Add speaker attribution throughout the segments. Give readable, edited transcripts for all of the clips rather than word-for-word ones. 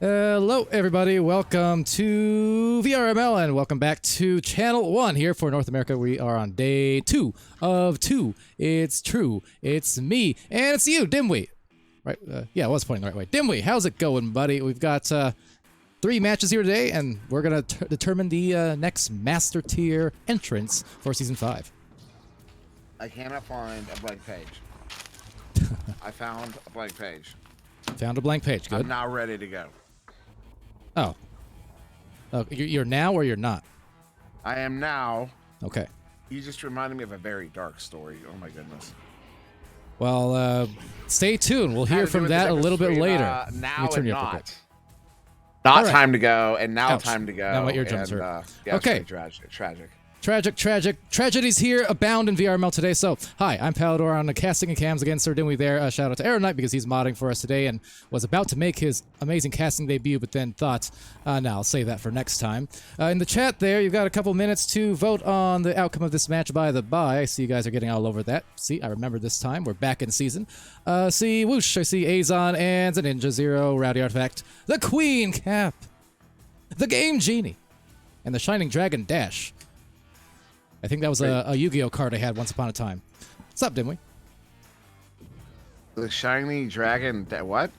Speaker 1: Hello, everybody. Welcome to VRML, and welcome back to Channel 1 here for North America. We are on day 2 of 2. It's true. It's me, and it's you, Dimwee. Right? Yeah, I was pointing the right way. Dimwee, how's it going, buddy? We've got 3 matches here today, and we're going to determine the next Master Tier entrance for Season 5.
Speaker 2: I cannot find a blank page. I found a blank page.
Speaker 1: Found a blank page. Good.
Speaker 2: I'm now ready to go.
Speaker 1: Oh. Oh, you're now or you're not?
Speaker 2: I am now.
Speaker 1: Okay.
Speaker 2: You just reminded me of a very dark story. Oh my goodness.
Speaker 1: Well, stay tuned. We'll hear from that a little bit later.
Speaker 2: Now and not.
Speaker 1: All right.
Speaker 2: Time to go, and now
Speaker 1: Ouch.
Speaker 2: time to go.
Speaker 1: Now my eardrums hurt.
Speaker 2: Yeah,
Speaker 1: okay.
Speaker 2: Tragic.
Speaker 1: Tragedies here abound in VRML today. So, hi, I'm Palador on the casting and cams again. Sir Dimwee there. Shout out to Aaron Knight because he's modding for us today and was about to make his amazing casting debut, but then thought, no, I'll save that for next time. In the chat there, you've got a couple minutes to vote on the outcome of this match by the by. I see you guys are getting all over that. See, I remember this time. We're back in season. See Whoosh. I see Azon and the Ninja Zero, Rowdy Artifact, the Queen Cap, the Game Genie, and the Shining Dragon Dash. I think that was a Yu-Gi-Oh card I had once upon a time. What's up, Dimwee?
Speaker 2: The Shiny Dragon, what?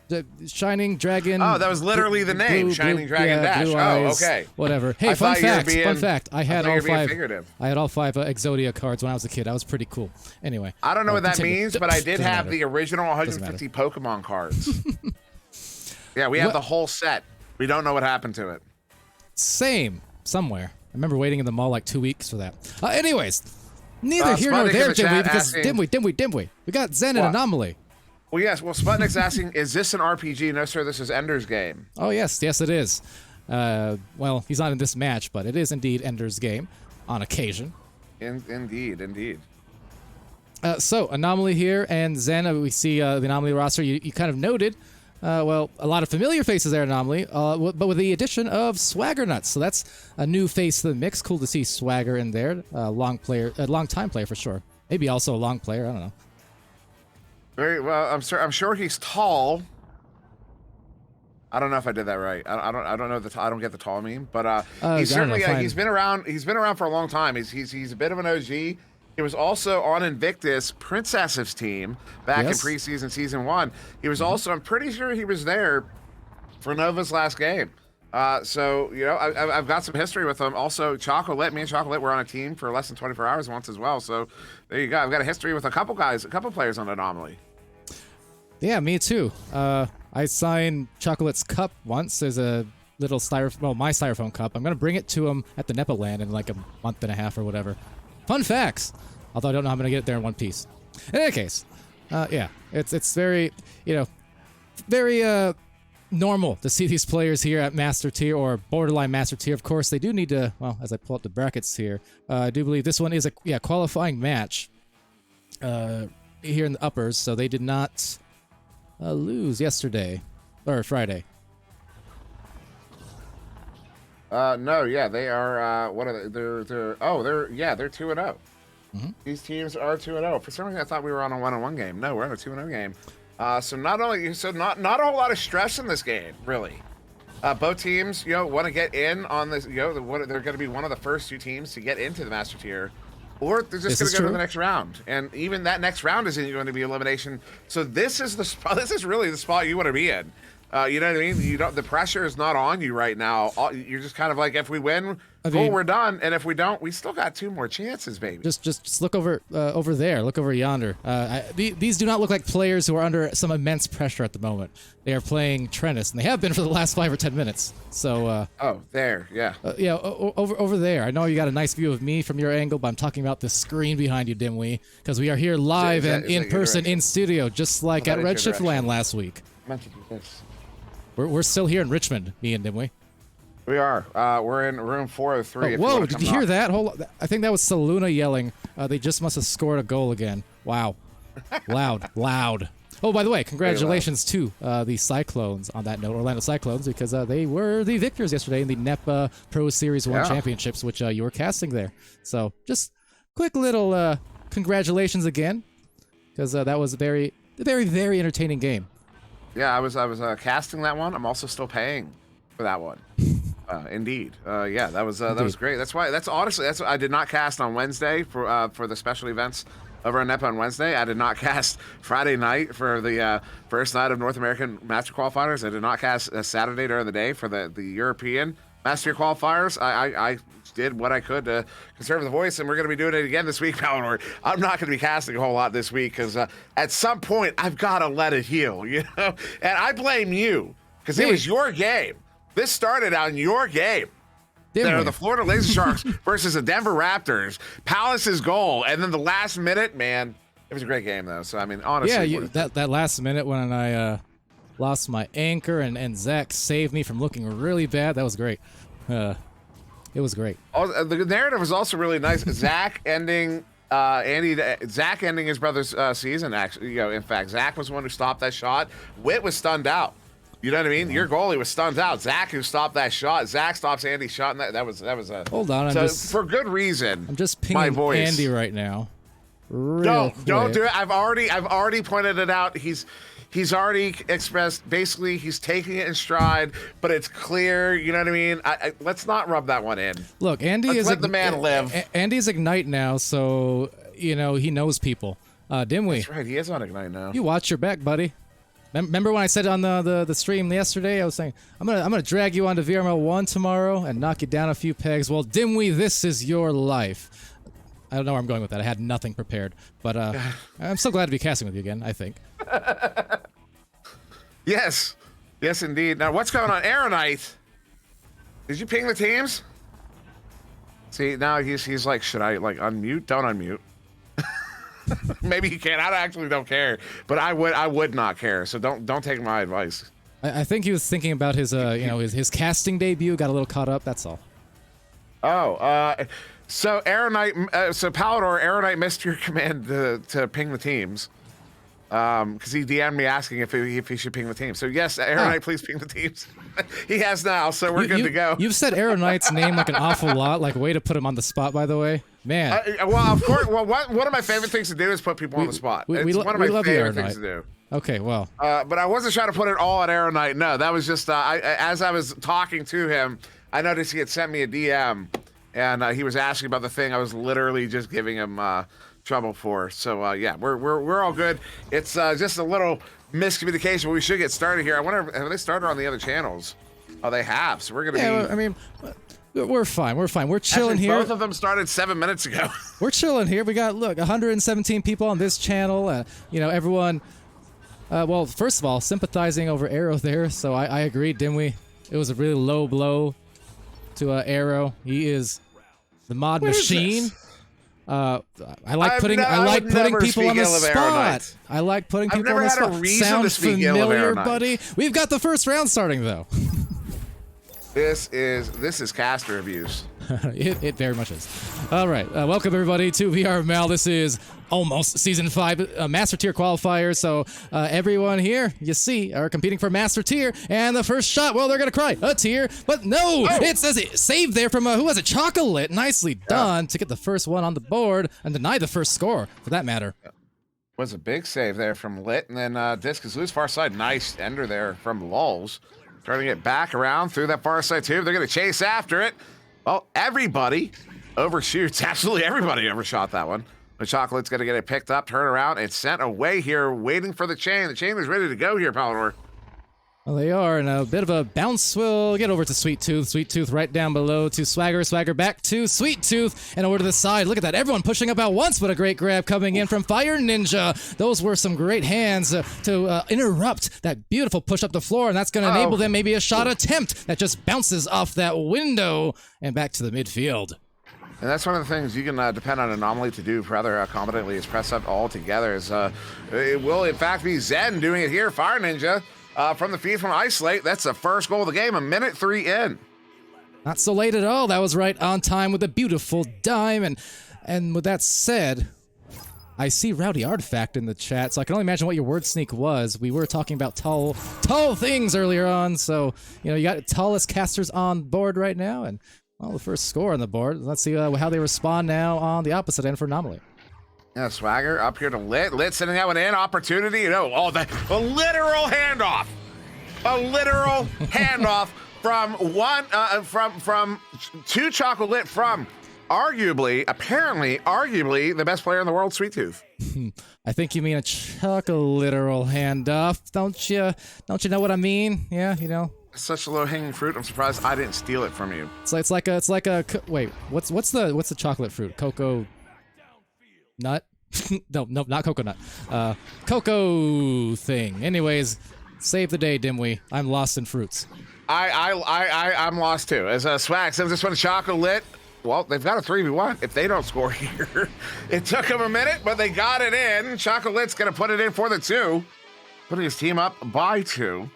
Speaker 1: The Shining Dragon.
Speaker 2: Oh, that was literally the name, Shining Dragon Dash.
Speaker 1: Blue
Speaker 2: Oh,
Speaker 1: eyes,
Speaker 2: okay.
Speaker 1: Whatever. Hey, fun fact. I had all 5. I had all 5 Exodia cards when I was a kid. That was pretty cool. Anyway.
Speaker 2: I don't know what that means, but I did have the original 150
Speaker 1: matter.
Speaker 2: Pokemon cards. Yeah, we have the whole set. We don't know what happened to it.
Speaker 1: Same. Somewhere. I remember waiting in the mall like 2 weeks for that. Anyways, neither here nor there, Dimwee, because Dimwee. We got Zen and Anomaly.
Speaker 2: Well, yes. Well, Sputnik's asking, is this an RPG? No, sir, this is Ender's Game.
Speaker 1: Oh, yes. Yes, it is. Well, he's not in this match, but it is indeed Ender's Game on occasion.
Speaker 2: Indeed.
Speaker 1: So, Anomaly here and Zen, we see the Anomaly roster. You kind of noted, well, a lot of familiar faces there, Anomaly, but with the addition of Swagger Nuts. So that's a new face to the mix. Cool to see Swagger in there. Long time player for sure. Maybe also a long player. I don't know.
Speaker 2: Very well. I'm sure he's tall. I don't know if I did that right. I don't know I don't get the tall meme, but he's certainly he's been around. He's been around for a long time. He's a bit of an OG. He was also on Invictus Princess's team back in preseason season 1. He was also, I'm pretty sure he was there for Nova's last game. So, you know, I've got some history with him. Also, Chocolate, me and Chocolate were on a team for less than 24 hours once as well. So there you go. I've got a history with a couple players on Anomaly. Yeah,
Speaker 1: me too. I signed Chocolate's cup once. There's a little my styrofoam cup. I'm going to bring it to him at the Nepa Land in like a month and a half or whatever. Fun facts. Although I don't know how I'm going to get it there in one piece. In any case, yeah, it's very, very normal to see these players here at Master Tier or borderline Master Tier. Of course, they do need to, well, as I pull up the brackets here, I do believe this one is a qualifying match here in the uppers, so they did not lose yesterday, or Friday.
Speaker 2: No, yeah, they are. What are they? They're 2-0. These teams are 2-0. For some reason, I thought we were on a 1-1 game. No, we're on a 2-0 game. So not a whole lot of stress in this game, really. Both teams, want to get in on this. They're going to be one of the first 2 teams to get into the Master Tier, or they're just going to go to the next round. And even that next round isn't going to be elimination. So this is the spot. This is really the spot you want to be in. You know what I mean? The pressure is not on you right now. You're just kind of like, if we win, cool, we're done. And if we don't, we still got 2 more chances, baby.
Speaker 1: Just look over there. Look over yonder. These do not look like players who are under some immense pressure at the moment. They are playing Trennis, and they have been for the last 5 or 10 minutes. So.
Speaker 2: Oh, there, yeah.
Speaker 1: Over there. I know you got a nice view of me from your angle, but I'm talking about the screen behind you, Dimwee, because we are here live and in person in studio, just like at Redshift Land last week.
Speaker 2: I meant to do this.
Speaker 1: We're still here in Richmond, me and Dimwee.
Speaker 2: We are. We're in room 403.
Speaker 1: Oh, whoa, did you hear that? Hold on. I think that was Saluna yelling. They just must have scored a goal again. Wow. Loud. Oh, by the way, congratulations to the Cyclones on that note, Orlando Cyclones, because they were the victors yesterday in the NEPA Pro Series 1 Championships, which you were casting there. So just quick little congratulations again, because that was a very, very entertaining game.
Speaker 2: Yeah, I was casting that one. I'm also still paying for that one. Indeed. Yeah, that was great. That's honestly I did not cast on Wednesday for the special events over on NEPA on Wednesday. I did not cast Friday night for the first night of North American Master Qualifiers. I did not cast Saturday during the day for the European Master Qualifiers. I did what I could to conserve the voice, and we're going to be doing it again this week, Palador. I'm not going to be casting a whole lot this week because at some point I've got to let it heal, And I blame you because it was your game. This started on your game. There are the Florida Laser Sharks versus the Denver Raptors. Palace's goal, and then the last minute, man, it was a great game though. So I mean, honestly,
Speaker 1: that last minute when I lost my anchor and Zach saved me from looking really bad. That was great. It was great.
Speaker 2: The narrative was also really nice. Zach ending Zach ending his brother's season. Actually, in fact, Zach was the one who stopped that shot. Witt was stunned out. You know what I mean? Your goalie was stunned out. Zach who stopped that shot. Zach stops Andy's shot, and that was a. Hold on, for good reason.
Speaker 1: I'm just pinging my voice. Andy right now. Don't
Speaker 2: do it. I've already pointed it out. He's already expressed, basically, he's taking it in stride, but it's clear, you know what I mean? Let's not rub that one in.
Speaker 1: Look,
Speaker 2: let the man live.
Speaker 1: Andy's Ignite now, so, he knows people. Dimwee.
Speaker 2: That's right, he is on Ignite now.
Speaker 1: You watch your back, buddy. Remember when I said on the stream yesterday, I was saying, I'm gonna drag you onto VRML 1 tomorrow and knock you down a few pegs. Well, Dimwee, this is your life. I don't know where I'm going with that. I had nothing prepared, but I'm so glad to be casting with you again, I think.
Speaker 2: Yes, indeed. Now, what's going on? Aeronite, did you ping the teams? See, now he's like, should I unmute? Don't unmute. Maybe he can. I actually don't care, but I would not care. So don't take my advice.
Speaker 1: I think he was thinking about his his casting debut. Got a little caught up. That's all.
Speaker 2: Oh, so Aeronite, so Palador, Aeronite missed your command to ping the teams. Because he DM'd me asking if he should ping the team. So yes, Aeronite, please ping the teams. He has now, so we're good to go.
Speaker 1: You've said Aeronite's name like an awful lot, like way to put him on the spot, by the way. Man.
Speaker 2: Well, of course. Well, one of my favorite things to do is put people on the spot. It's one of my favorite things to do.
Speaker 1: Okay, well.
Speaker 2: But I wasn't trying to put it all on Aeronite. No, that was just as I was talking to him, I noticed he had sent me a DM, and he was asking about the thing I was literally just giving him trouble for. So yeah, we're all good. It's just a little miscommunication, but we should get started here. I wonder, have they started on the other channels? Oh, they have. So we're gonna be.
Speaker 1: I mean, we're fine. We're chilling
Speaker 2: actually,
Speaker 1: here.
Speaker 2: Both of them started 7 minutes ago.
Speaker 1: We're chilling here. We got 117 people on this channel. Everyone. Well, first of all, sympathizing over Arrow there. So I agree, Dimwee. It was a really low blow to Arrow. He is the mod machine. I like putting people on the spot. I like putting people on the spot. Sound familiar, buddy? We've got the first round starting though.
Speaker 2: This is caster abuse.
Speaker 1: It very much is. All right, welcome everybody to VRML. This is almost season 5 Master Tier qualifiers. So everyone here, you see, are competing for Master Tier, and the first shot, well, they're gonna cry a tier, but no, it says it saved there from who was it? Chocolate. Nicely done to get the first one on the board and deny the first score for that matter.
Speaker 2: Was a big save there from Lit, and then Discus loose far side. Nice ender there from Lulz. Turning it back around through that far side tube. They're going to chase after it. Well, everybody overshoots. Absolutely everybody overshot that one. The Chocolate's going to get it picked up, turn around, and sent away here, waiting for the chain. The chain is ready to go here, Palador.
Speaker 1: Well, they are, and a bit of a bounce will get over to Sweet Tooth. Sweet Tooth right down below to Swagger. Swagger back to Sweet Tooth, and over to the side. Look at that. Everyone pushing up at once, but a great grab coming in from Fire Ninja. Those were some great hands to interrupt that beautiful push up the floor, and that's going to enable them maybe a shot attempt that just bounces off that window and back to the midfield.
Speaker 2: And that's one of the things you can depend on Anomaly to do rather competently is press up all together. It will, in fact, be Zen doing it here. Fire Ninja. From the feed from Isolate, that's the first goal of the game, a minute 3 in.
Speaker 1: Not so late at all. That was right on time with a beautiful dime. And with that said, I see Rowdy Artifact in the chat, so I can only imagine what your word sneak was. We were talking about tall things earlier on, so you got tallest casters on board right now, and well, the first score on the board. Let's see how they respond now on the opposite end for Anomaly.
Speaker 2: Yeah, Swagger up here to Lit. Lit sending that one in. Opportunity. A literal handoff. A literal handoff from two Chocolate from arguably the best player in the world, Sweet Tooth.
Speaker 1: I think you mean a literal handoff. Don't you know what I mean? Yeah,
Speaker 2: Such a low-hanging fruit. I'm surprised I didn't steal it from you.
Speaker 1: It's like a wait. What's the chocolate fruit? Cocoa nut? no, not coconut. Cocoa thing. Anyways, save the day, Dimwee. I'm lost in fruits.
Speaker 2: I'm lost too. As Swag sends this one to Chocolate. Well, they've got a 3v1 if they don't score here. It took them a minute, but they got it in. Chocolate's gonna put it in for the 2, putting his team up by 2.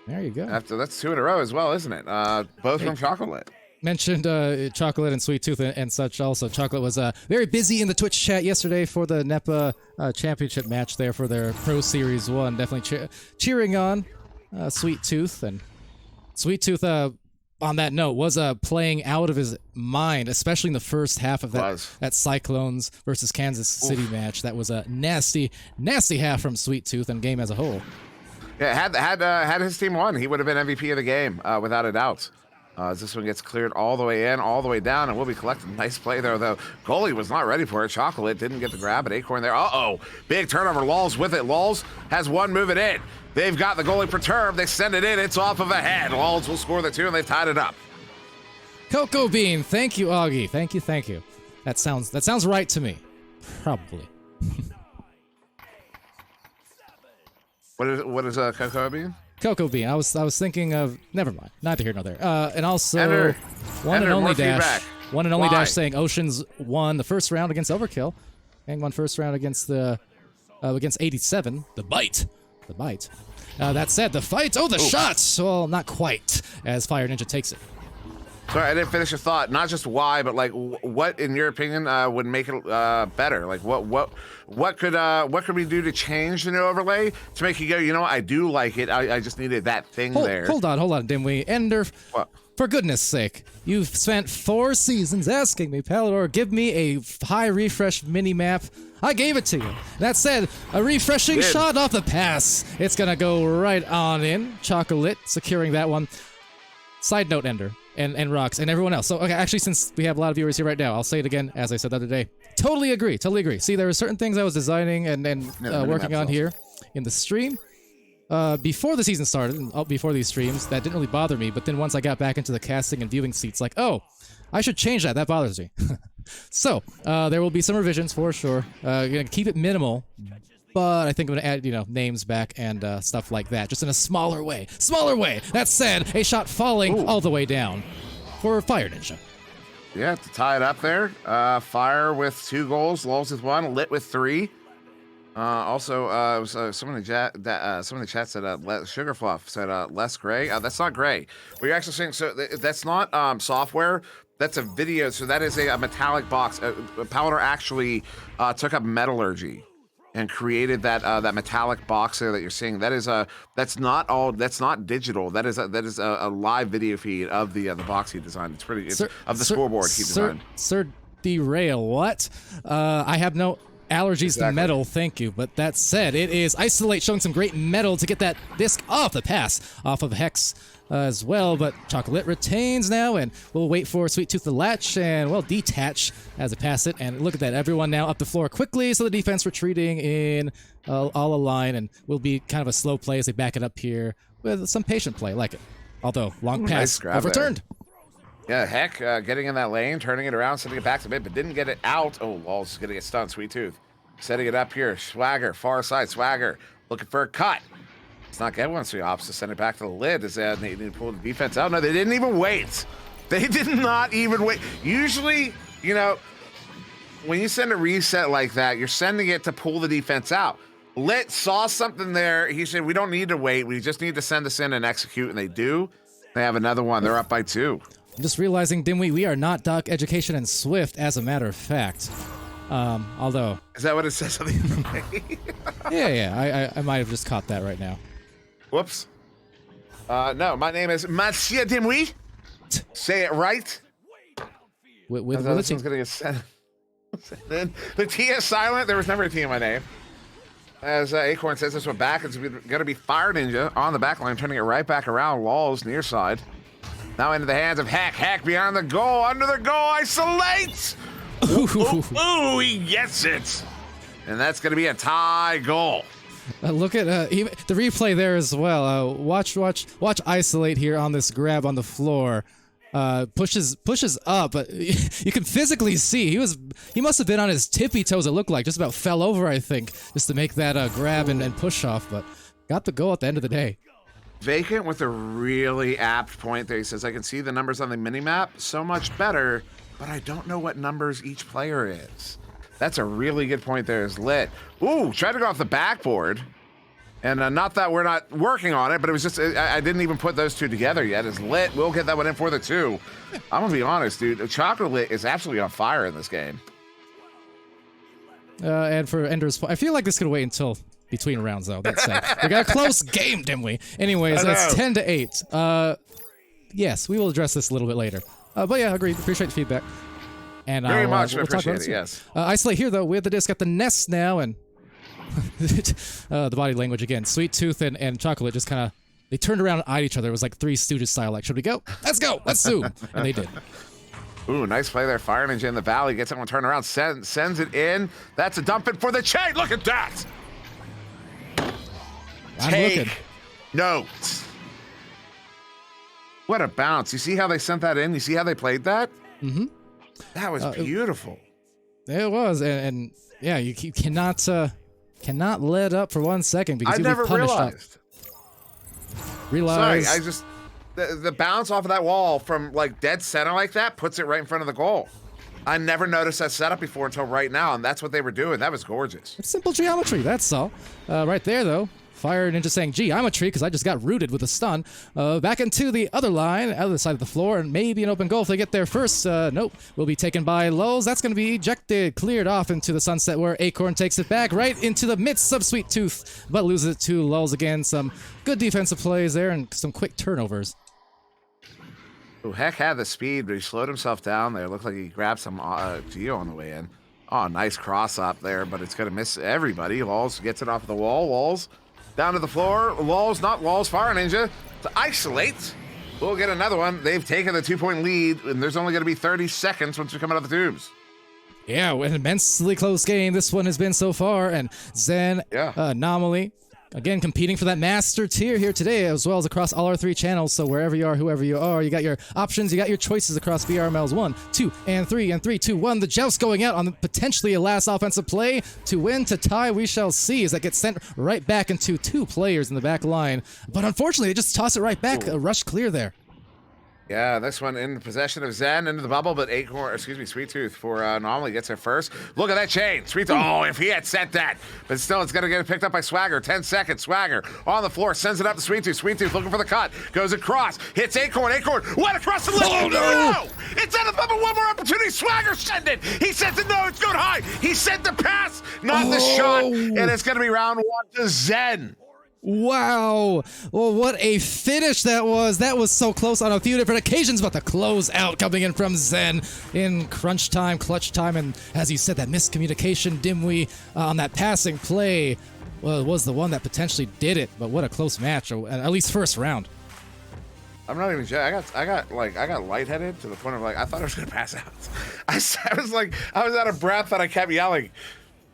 Speaker 1: There you go.
Speaker 2: That's 2 in a row as well, isn't it? Both from Chocolate.
Speaker 1: Mentioned Chocolate and Sweet Tooth and such. Also, Chocolate was very busy in the Twitch chat yesterday for the NEPA championship match there for their Pro Series 1. Definitely cheering on Sweet Tooth. And Sweet Tooth, on that note, was playing out of his mind, especially in the first half of that Cyclones versus Kansas City match. That was a nasty half from Sweet Tooth and game as a whole.
Speaker 2: Yeah, had his team won, he would have been MVP of the game, without a doubt. As this one gets cleared all the way in, all the way down, and we'll be collecting. Nice play there, though. Goalie was not ready for it. Chocolate didn't get the grab at Acorn there. Big turnover. Lulz with it. Lulz has one move it in. They've got the goalie perturbed. They send it in. It's off of a head. Lulz will score the 2, and they've tied it up.
Speaker 1: Cocoa Bean. Thank you, Augie. Thank you. That sounds right to me. Probably.
Speaker 2: What is a Cocoa Bean?
Speaker 1: Cocoa Bean. I was thinking of. Never mind. Neither here nor there. And also, one and only Dash saying Oceans won the first round against Overkill, and won first round against against 87. The bite. That said, the fight. Oh, the shots. Well, not quite. As Fire Ninja takes it.
Speaker 2: Sorry, I didn't finish your thought. Not just why, but like, what in your opinion would make it better? Like, what could we do to change the new overlay to make you go, you know what, I do like it. I just needed that thing there.
Speaker 1: Hold on, Dimwee. Ender,
Speaker 2: what?
Speaker 1: For goodness sake, you've spent 4 seasons asking me, Palador, give me a high refresh mini map. I gave it to you. That said, a refreshing shot off the pass. It's gonna go right on in. Chocolate securing that one. Side note, Ender. And Rocks and everyone else. So, okay, actually, since we have a lot of viewers here right now, I'll say it again, as I said the other day. Totally agree. See, there were certain things I was designing and working on here in the stream before the season started, and before these streams, that didn't really bother me. But then once I got back into the casting and viewing seats, like, oh, I should change that. That bothers me. So, there will be some revisions for sure. Gonna keep it minimal. But I think I'm going to add, names back and stuff like that, just in a smaller way. That said, a shot falling all the way down for Fire Ninja.
Speaker 2: Yeah, to tie it up there. Fire with 2 goals, Lulz with 1, Lit with 3. Also, someone in the chat said Sugar Fluff said less gray. That's not gray. We're actually saying that's not software. That's a video. So that is a metallic box. Palador actually took up metallurgy and created that metallic box there that you're seeing. That's not digital. That is a live video feed of the box he designed. It's of the scoreboard he designed.
Speaker 1: Sir Derail, what? I have no Allergies to metal, thank you. But that said, it is Isolate showing some great metal to get that disc off the pass, off of Hex as well. But Chocolate retains now, and we'll wait for Sweet Tooth to latch and, well, detach as it pass it. And look at that, everyone now up the floor quickly, so the defense retreating in all align, and will be kind of a slow play as they back it up here with some patient play, like it. Although, long pass overturned.
Speaker 2: Yeah, Heck getting in that lane, turning it around, sending it back to mid, but didn't get it out. Oh, Lulz going to get stunned. Sweet Tooth setting it up here. Swagger, far side. Swagger looking for a cut. It's not getting one, so he opts to send it back to the lid. As they need to pull the defense out. No, they didn't even wait. They did not even wait. Usually, you know, when you send a reset like that, you're sending it to pull the defense out. Lit saw something there. He said, we don't need to wait. We just need to send this in and execute, and they do. They have another one. They're up by 2.
Speaker 1: I'm just realizing, Dimwee, we are not Doc Education and Swift, as a matter of fact. Although...
Speaker 2: Is that what it says on the internet?
Speaker 1: yeah, I might have just caught that right now.
Speaker 2: Whoops. No, my name is Monsieur Dimwee. Say it right.
Speaker 1: With
Speaker 2: this one's going to get sent in. The T is silent. There was never a T in my name. As Acorn says, this one back. It's going to be Fire Ninja on the back line, turning it right back around. Walls near side. Now into the hands of Heck. Heck beyond the goal. Under the goal. Isolate. Ooh, he gets it. And that's going to be a tie goal.
Speaker 1: Look at the replay there as well. Watch Isolate here on this grab on the floor. Pushes up, but you can physically see he must have been on his tippy toes. It looked like just about fell over, I think, just to make that grab and push off. But got the goal at the end of the day.
Speaker 2: Vacant with a really apt point there. He says, I can see the numbers on the minimap so much better, but I don't know what numbers each player is. That's a really good point there. Is Lit. Ooh, tried to go off the backboard. And not that we're not working on it, but it was just, I didn't even put those two together yet. Is Lit. We'll get that one in for the 2. I'm going to be honest, dude. Chocolate Lit is absolutely on fire in this game.
Speaker 1: And for Ender's, I feel like this could wait until between rounds, though. That's sad. We got a close game, didn't we? Anyways, it's 10-8. Yes, we will address this a little bit later. But yeah, agreed. Appreciate the feedback. And
Speaker 2: very much.
Speaker 1: We'll
Speaker 2: appreciate it. Yes.
Speaker 1: Isolate here though. We have the disc at the nest now, and the body language again. Sweet Tooth and Chocolate just kind of they turned around and eyed each other. It was like Three Stooges style. Like, should we go? Let's go. Let's zoom. And they did.
Speaker 2: Ooh, nice play there. Fire Ninja in the valley gets someone turned around, sends it in. That's a dump in for the chain. Look at that. Take notes. What a bounce. You see how they sent that in? You see how they played that?
Speaker 1: Mm-hmm.
Speaker 2: That was beautiful.
Speaker 1: It was, and yeah, you cannot let up for 1 second because
Speaker 2: I never realized.
Speaker 1: Realize.
Speaker 2: Sorry, I just the bounce off of that wall from like dead center like that puts it right in front of the goal. I never noticed that setup before until right now, and that's what they were doing. That was gorgeous.
Speaker 1: It's simple geometry. That's all. Right there, though. Fire Ninja saying, gee, I'm a tree because I just got rooted with a stun. Back into the other line, other side of the floor, and maybe an open goal if they get there first. Nope. Will be taken by Lulz. That's going to be ejected, cleared off into the sunset where Acorn takes it back right into the midst of Sweet Tooth, but loses it to Lulz again. Some good defensive plays there and some quick turnovers.
Speaker 2: Ooh, Heck had the speed, but he slowed himself down there. Looked like he grabbed some Geo on the way in. Oh, nice cross up there, but it's going to miss everybody. Lulz gets it off the wall. Lulz down to the floor. Lulz, not Lulz, Fire Ninja to Isolate. We'll get another one. They've taken the 2-point lead, and there's only going to be 30 seconds once we come out of the tubes.
Speaker 1: Yeah, an immensely close game this one has been so far, and Zen, Anomaly, again competing for that master tier here today, as well as across all our 3 channels. So wherever you are, whoever you are, you got your options, you got your choices across VRMLs 1, 2, and 3, and 3, 2, 1. The joust going out on potentially a last offensive play to win, to tie. We shall see as that gets sent right back into 2 players in the back line. But unfortunately, they just toss it right back. A rush clear there.
Speaker 2: Yeah, this one in possession of Zen into the bubble, but Sweet Tooth for Anomaly gets there first. Look at that chain. Sweet Tooth. Oh, if he had sent that. But still, it's going to get picked up by Swagger. 10 seconds. Swagger on the floor. Sends it up to Sweet Tooth. Sweet Tooth looking for the cut. Goes across. Hits Acorn. Acorn went across the list. Oh, no. It's out of the bubble. One more opportunity. Swagger sent it. He sends it. No, it's going high. He sent the pass, not the shot. And it's going to be round 1 to Zen.
Speaker 1: Wow. Well, what a finish that was. That was so close on a few different occasions, but the close out coming in from Zen in crunch time, clutch time, and as you said, that miscommunication, Dimwee, on that passing play, well, it was the one that potentially did it, but what a close match, or at least first round.
Speaker 2: I'm not even sure. I got lightheaded to the point of like I thought I was gonna pass out. I was out of breath and I kept yelling.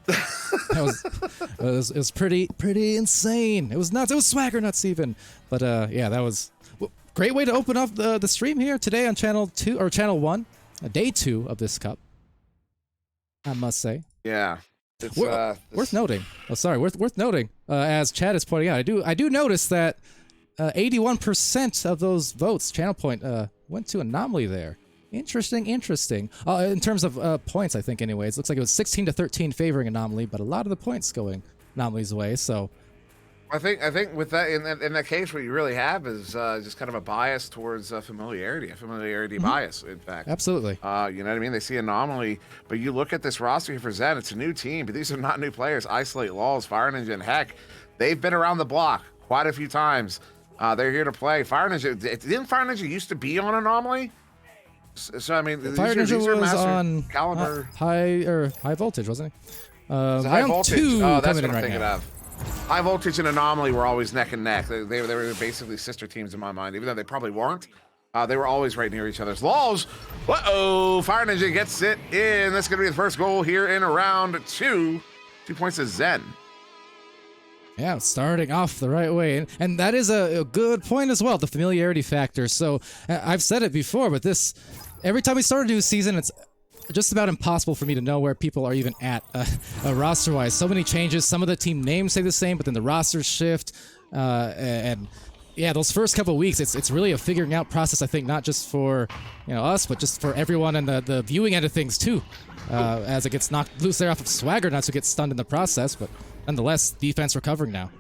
Speaker 1: It was pretty insane. It was nuts. It was swagger nuts even. But yeah, that was a great way to open up the stream here today on channel 2 or channel 1, day 2 of this cup. I must say.
Speaker 2: Yeah. It's
Speaker 1: worth noting. Oh, sorry. Worth noting. As Chad is pointing out, I do notice that 81% of those votes, channel point, went to Anomaly there. Interesting. In terms of points, I think, anyways. Looks like it was 16-13 favoring Anomaly, but a lot of the points going Anomaly's way, so...
Speaker 2: I think with that, in that case, what you really have is just kind of a bias towards familiarity, a familiarity bias, in fact.
Speaker 1: Absolutely.
Speaker 2: You know what I mean? They see Anomaly, but you look at this roster here for Zen, it's a new team, but these are not new players. Isolate, Lulz, Fire Ninja, and Heck, they've been around the block quite a few times. They're here to play. Fire Ninja, didn't Fire Ninja used to be on Anomaly? So I mean,
Speaker 1: Fire Ninja was on
Speaker 2: caliber
Speaker 1: high voltage, wasn't he?
Speaker 2: High voltage.
Speaker 1: 2
Speaker 2: oh, that's
Speaker 1: coming
Speaker 2: what I'm
Speaker 1: in
Speaker 2: thinking
Speaker 1: now.
Speaker 2: of. High voltage and Anomaly were always neck and neck. They were basically sister teams in my mind, even though they probably weren't. They were always right near each other's. Lulz. Uh-oh. Fire Ninja gets it in. That's going to be the first goal here in round 2. 2 points to Zen.
Speaker 1: Yeah, starting off the right way. And that is a good point as well, the familiarity factor. So I've said it before, but every time we start a new season, it's just about impossible for me to know where people are even at roster-wise. So many changes. Some of the team names stay the same, but then the rosters shift. And yeah, those first couple of weeks, it's really a figuring out process, I think, not just for us, but just for everyone and the viewing end of things too. As it gets knocked loose there off of Swagger, not to get stunned in the process, but nonetheless, defense recovering now.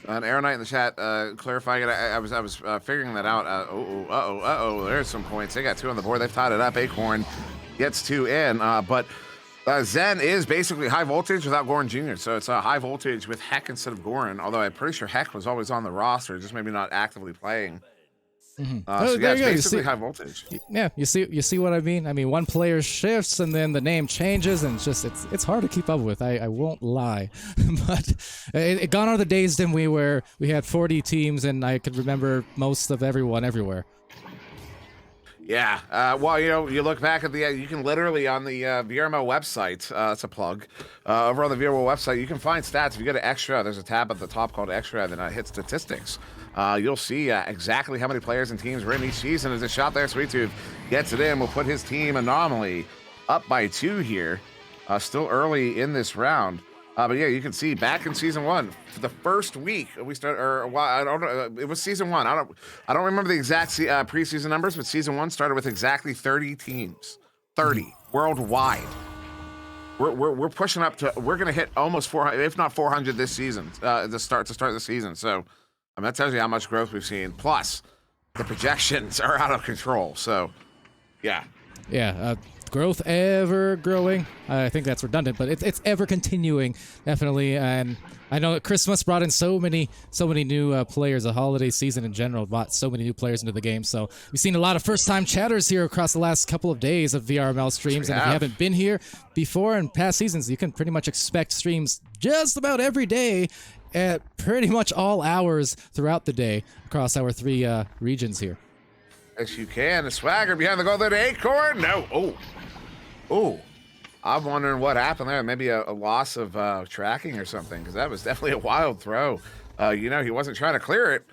Speaker 2: And Aeronite in the chat clarifying it. I was figuring that out. There's some points. They got 2 on the board. They've tied it up. Acorn gets 2 in, but Zen is basically high voltage without Goran Jr. So it's a high voltage with Heck instead of Goran. Although I'm pretty sure Heck was always on the roster, just maybe not actively playing. So yeah, it's basically high voltage.
Speaker 1: Yeah, you see what I mean? I mean, one player shifts and then the name changes, and it's hard to keep up with. I won't lie, but gone are the days, Dimwee, where we had 40 teams and I could remember most of everyone everywhere.
Speaker 2: Yeah, well, you look back at you can literally on the VRML website, that's a plug, over on the VRML website, you can find stats. If you go to Extra, there's a tab at the top called Extra, and then hit Statistics. You'll see exactly how many players and teams were in each season. There's a shot there. Sweet Tooth gets it in. We'll put his team Anomaly up by 2 here, still early in this round. But yeah, you can see back in season 1, for the first week we started, I don't know, it was season 1. I don't remember the exact preseason numbers, but season 1 started with exactly 30 teams, 30 worldwide. We're pushing up to, we're gonna hit almost 400, if not 400 this season, to start the season. So that tells you how much growth we've seen. Plus, the projections are out of control. So, yeah. Yeah.
Speaker 1: Growth ever growing. I think that's redundant, but it's ever continuing, definitely. And I know that Christmas brought in so many new players. The holiday season in general brought so many new players into the game. So we've seen a lot of first-time chatters here across the last couple of days of VRML streams. And if you haven't been here before in past seasons, you can pretty much expect streams just about every day at pretty much all hours throughout the day across our 3 regions here.
Speaker 2: Yes, you can. The Swagger behind the goal there to Acorn. No. Oh, I'm wondering what happened there. Maybe a loss of tracking or something, because that was definitely a wild throw. He wasn't trying to clear it,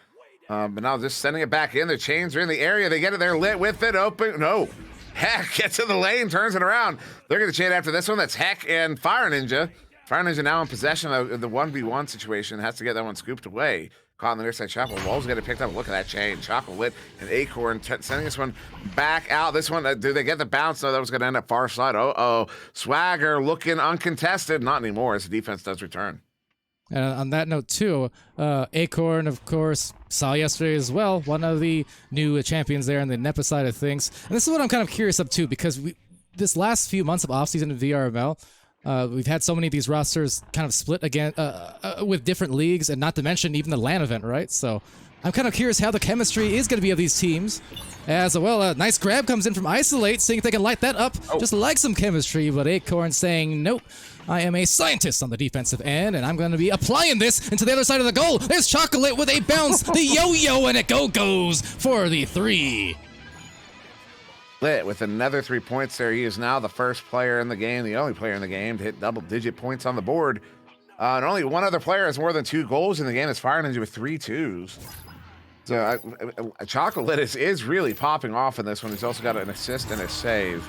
Speaker 2: but now just sending it back in. The chains are in the area. They get it there lit with it open. No. Heck gets in the lane, turns it around. They're going to chain after this one. That's Heck and Fire Ninja. Fire Ninja now in possession of the 1v1 situation. Has to get that one scooped away. Caught on the near side. Chapel Walls get it picked up. Look at that chain. Chocolate lit and Acorn sending this one back out. This one, do they get the bounce? No, that was going to end up far side. Swagger looking uncontested. Not anymore as the defense does return.
Speaker 1: And on that note, too, Acorn, of course, saw yesterday as well. One of the new champions there on the NEPA side of things. And this is what I'm kind of curious of, too, because this last few months of offseason in VRML, We've had so many of these rosters kind of split again with different leagues, and not to mention even the LAN event, right? So I'm kind of curious how the chemistry is going to be of these teams. As well, a nice grab comes in from Isolate, seeing if they can light that up, just like some chemistry, but Acorn saying, nope, I am a scientist on the defensive end, and I'm going to be applying this into the other side of the goal. There's Chocolate with a bounce, the yo-yo, and it goes for the 3.
Speaker 2: Lit with another 3 points there. He is now the first player in the game, the only player in the game to hit double-digit points on the board. And only one other player has more than 2 goals in the game. It's Fire Ninja with 3 2s. So Chocolate is really popping off in this one. He's also got an assist and a save.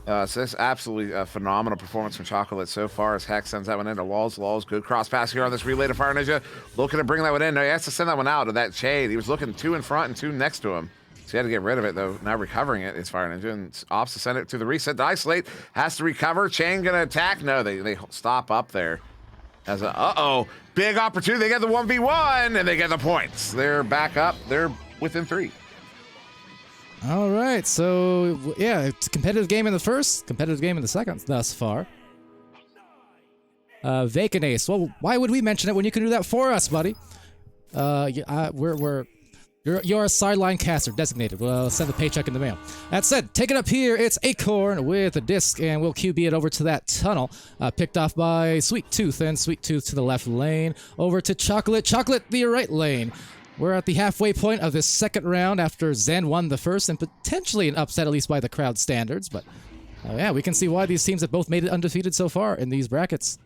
Speaker 2: So this absolutely phenomenal performance from Chocolate so far as Heck sends that one into Laws. Laws, good cross pass here on this relay to Fire Ninja. Looking to bring that one in. No, he has to send that one out to that shade. He was looking 2 in front and 2 next to him. So he had to get rid of it, though. Now recovering it is Fire Ninja, and opts to send it to the reset. To Isolate has to recover. Chain gonna attack. No, they stop up there. As a big opportunity. They get the 1v1 and they get the points. They're back up. They're within 3.
Speaker 1: All right, so yeah, it's a competitive game in the first, competitive game in the second thus far. Vacant Ace. Well, why would we mention it when you can do that for us, buddy? You're a sideline caster designated. Well, send the paycheck in the mail. That said, take it up here. It's Acorn with a disc, and we'll QB it over to that tunnel. Picked off by Sweet Tooth, and Sweet Tooth to the left lane. Over to Chocolate. Chocolate, the right lane. We're at the halfway point of this second round after Zen won the first, and potentially an upset, at least by the crowd standards. But yeah, we can see why these teams have both made it undefeated so far in these brackets.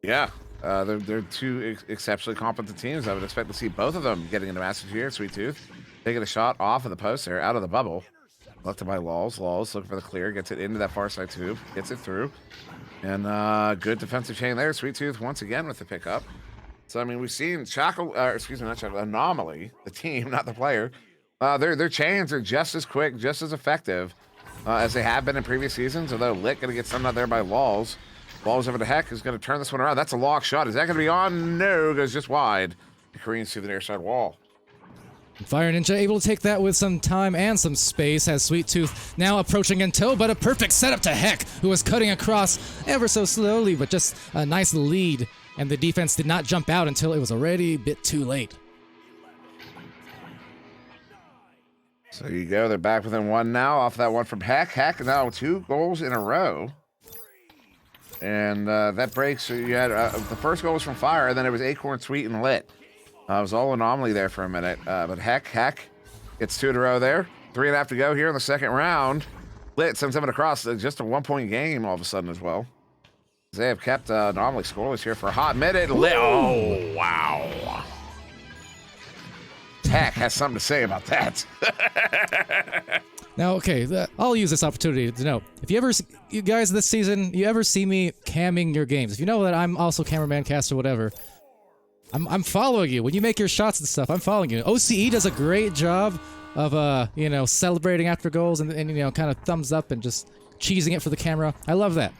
Speaker 2: Yeah. They're 2 exceptionally competent teams. I would expect to see both of them getting into Masters here. Sweet Tooth taking a shot off of the post there, out of the bubble. Left by Laws. Laws looking for the clear, gets it into that far side tube, gets it through. And good defensive chain there. Sweet Tooth once again with the pickup. So, I mean, we've seen Anomaly, the team, not the player. Their chains are just as quick, just as effective as they have been in previous seasons, although Lit going to get sent out there by Laws. Balls over to Heck, who's going to turn this one around. That's a lock shot. Is that going to be on? No, goes just wide. The Koreans through the near side wall.
Speaker 1: Fire Ninja able to take that with some time and some space. Has Sweet Tooth now approaching in tow, but a perfect setup to Heck, who was cutting across ever so slowly, but just a nice lead. And the defense did not jump out until it was already a bit too late.
Speaker 2: So you go. They're back within 1 now off that one from Heck. Heck now 2 goals in a row. And that breaks. So you had the first goal was from Fire, and then it was Acorn, Sweet, and Lit. It was all Anomaly there for a minute. But Heck gets 2 in a row there. 3.5 to go here in the second round. Lit sends them across. Just a 1-point game all of a sudden as well. They have kept Anomaly scoreless here for a hot minute. Lit. Oh, wow. Heck has something to say about that.
Speaker 1: Now, okay, I'll use this opportunity to know, if you guys this season, you ever see me camming your games, if you know that I'm also cameraman, caster, whatever, I'm following you. When you make your shots and stuff, I'm following you. OCE does a great job of, celebrating after goals and kind of thumbs up and just cheesing it for the camera. I love that.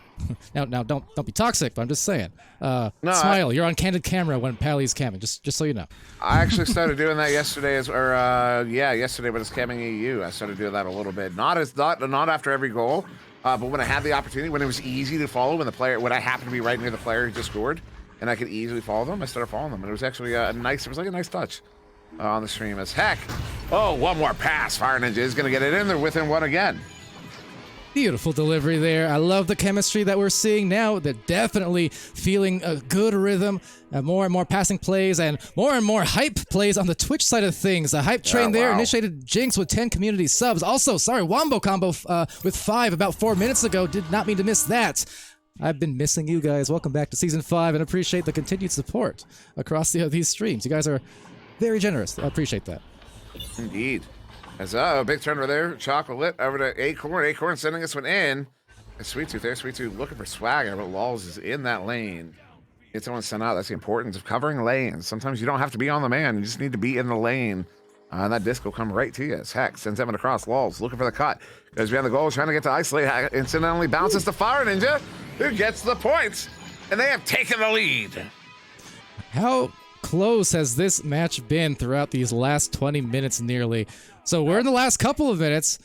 Speaker 1: Now, don't be toxic, but I'm just saying. Smile. You're on candid camera when Pally's camming. Just so you know.
Speaker 2: I actually started doing that yesterday, yesterday when it's camming EU. I started doing that a little bit. Not after every goal, but when I had the opportunity, when it was easy to follow, when I happened to be right near the player who just scored, and I could easily follow them, I started following them, and it was actually it was like a nice touch on the stream. As Heck, one more pass. Fire Ninja is going to get it in there within 1 again.
Speaker 1: Beautiful delivery there. I love the chemistry that we're seeing now. They're definitely feeling a good rhythm, more and more passing plays, and more hype plays on the Twitch side of things. A hype train there initiated Jinx with 10 community subs. Also, sorry, Wombo Combo with 5 about 4 minutes ago. Did not mean to miss that. I've been missing you guys. Welcome back to Season 5 and appreciate the continued support across these streams. You guys are very generous. I appreciate that.
Speaker 2: Indeed. As a big turnover there, Chocolate over to Acorn. Acorn sending this one in. And Sweet Tooth there. Sweet Tooth looking for swagger, but Laws is in that lane. Get someone sent out. That's the importance of covering lanes. Sometimes you don't have to be on the man. You just need to be in the lane. And that disc will come right to you. As Heck sends Evan across. Laws looking for the cut. Goes behind the goal, trying to get to Isolate. Incidentally bounces to Fire Ninja, who gets the points. And they have taken the lead.
Speaker 1: How close has this match been throughout these last 20 minutes nearly? So we're in the last couple of minutes.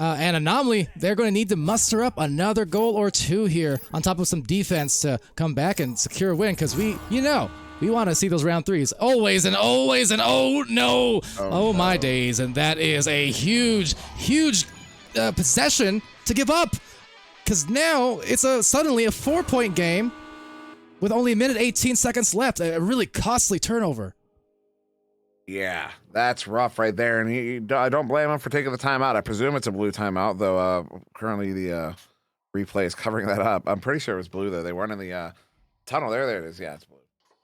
Speaker 1: And Anomaly, they're going to need to muster up another goal or two here on top of some defense to come back and secure a win, because we want to see those round threes always and always, and oh no, oh my days. And that is a huge possession to give up, because now it's suddenly a 4-point game with only a minute 18 seconds left. A really costly turnover.
Speaker 2: Yeah, that's rough right there, and I don't blame him for taking the timeout. I presume it's a blue timeout, though. Currently, the replay is covering that up. I'm pretty sure it was blue, though. They weren't in the tunnel. There it is. Yeah, it's blue.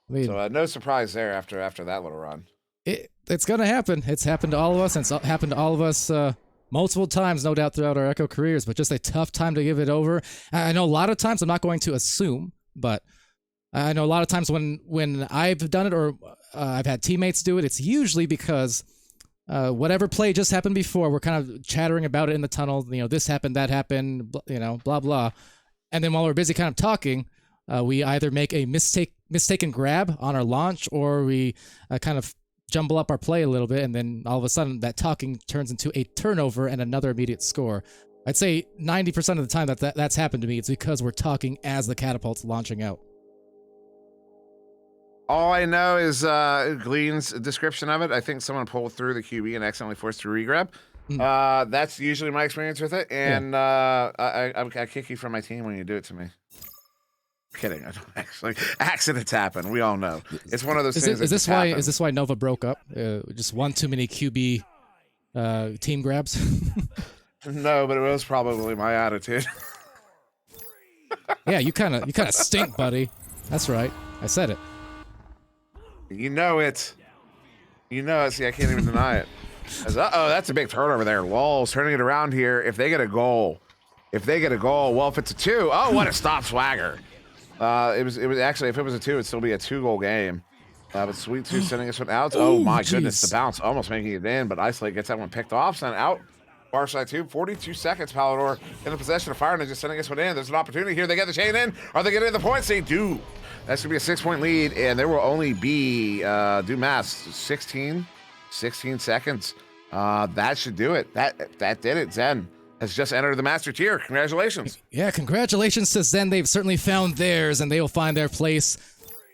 Speaker 2: I mean, so no surprise there after that little run.
Speaker 1: It's gonna happen. It's happened to all of us, and it's happened to all of us multiple times, no doubt, throughout our Echo careers. But just a tough time to give it over. I know a lot of times, I'm not going to assume, but I know a lot of times when I've done it, or I've had teammates do it, it's usually because whatever play just happened before, we're kind of chattering about it in the tunnel. This happened, that happened, blah blah, and then while we're busy kind of talking, we either make a mistaken grab on our launch, or we kind of jumble up our play a little bit, and then all of a sudden that talking turns into a turnover and another immediate score. I'd say 90% of the time that's happened to me, it's because we're talking as the catapult's launching out.
Speaker 2: All I know is Glean's description of it. I think someone pulled through the QB and accidentally forced a regrab. That's usually my experience with it, and I kick you from my team when you do it to me. Kidding, I don't actually. Accidents happen. We all know. It's one of those things. Is
Speaker 1: this why Nova broke up? Just one too many QB team grabs.
Speaker 2: No, but it was probably my attitude.
Speaker 1: Yeah, you kind of stink, buddy. That's right. I said it.
Speaker 2: You know it. See, I can't even deny it. That's a big turnover there. Lulz turning it around here. If they get a goal, well, if it's a 2, what a stop swagger. It was actually, if it was a 2, it'd still be a 2-goal game. But Sweet Tooth sending us one out. Oh my goodness, the bounce almost making it in, but Isolate gets that one picked off, sent out. Far side 2, 42 seconds. Palador in the possession of Fire Ninja, sending us one in. There's an opportunity here. They get the chain in. Are they getting the points? They do. That's going to be a 6-point lead, and there will only be, do math, 16 seconds. That should do it. That did it. Zen has just entered the Master Tier. Congratulations.
Speaker 1: Yeah, congratulations to Zen. They've certainly found theirs, and they will find their place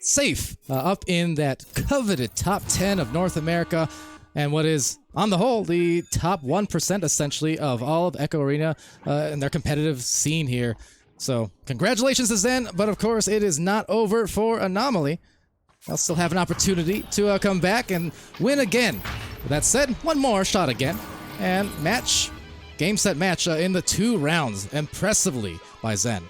Speaker 1: safe up in that coveted top 10 of North America, and what is, on the whole, the top 1% essentially of all of Echo Arena and their competitive scene here. So, congratulations to Zen, but of course it is not over for Anomaly. They'll still have an opportunity to come back and win again. With that said, one more shot again, and game set match in the 2 rounds, impressively by Zen.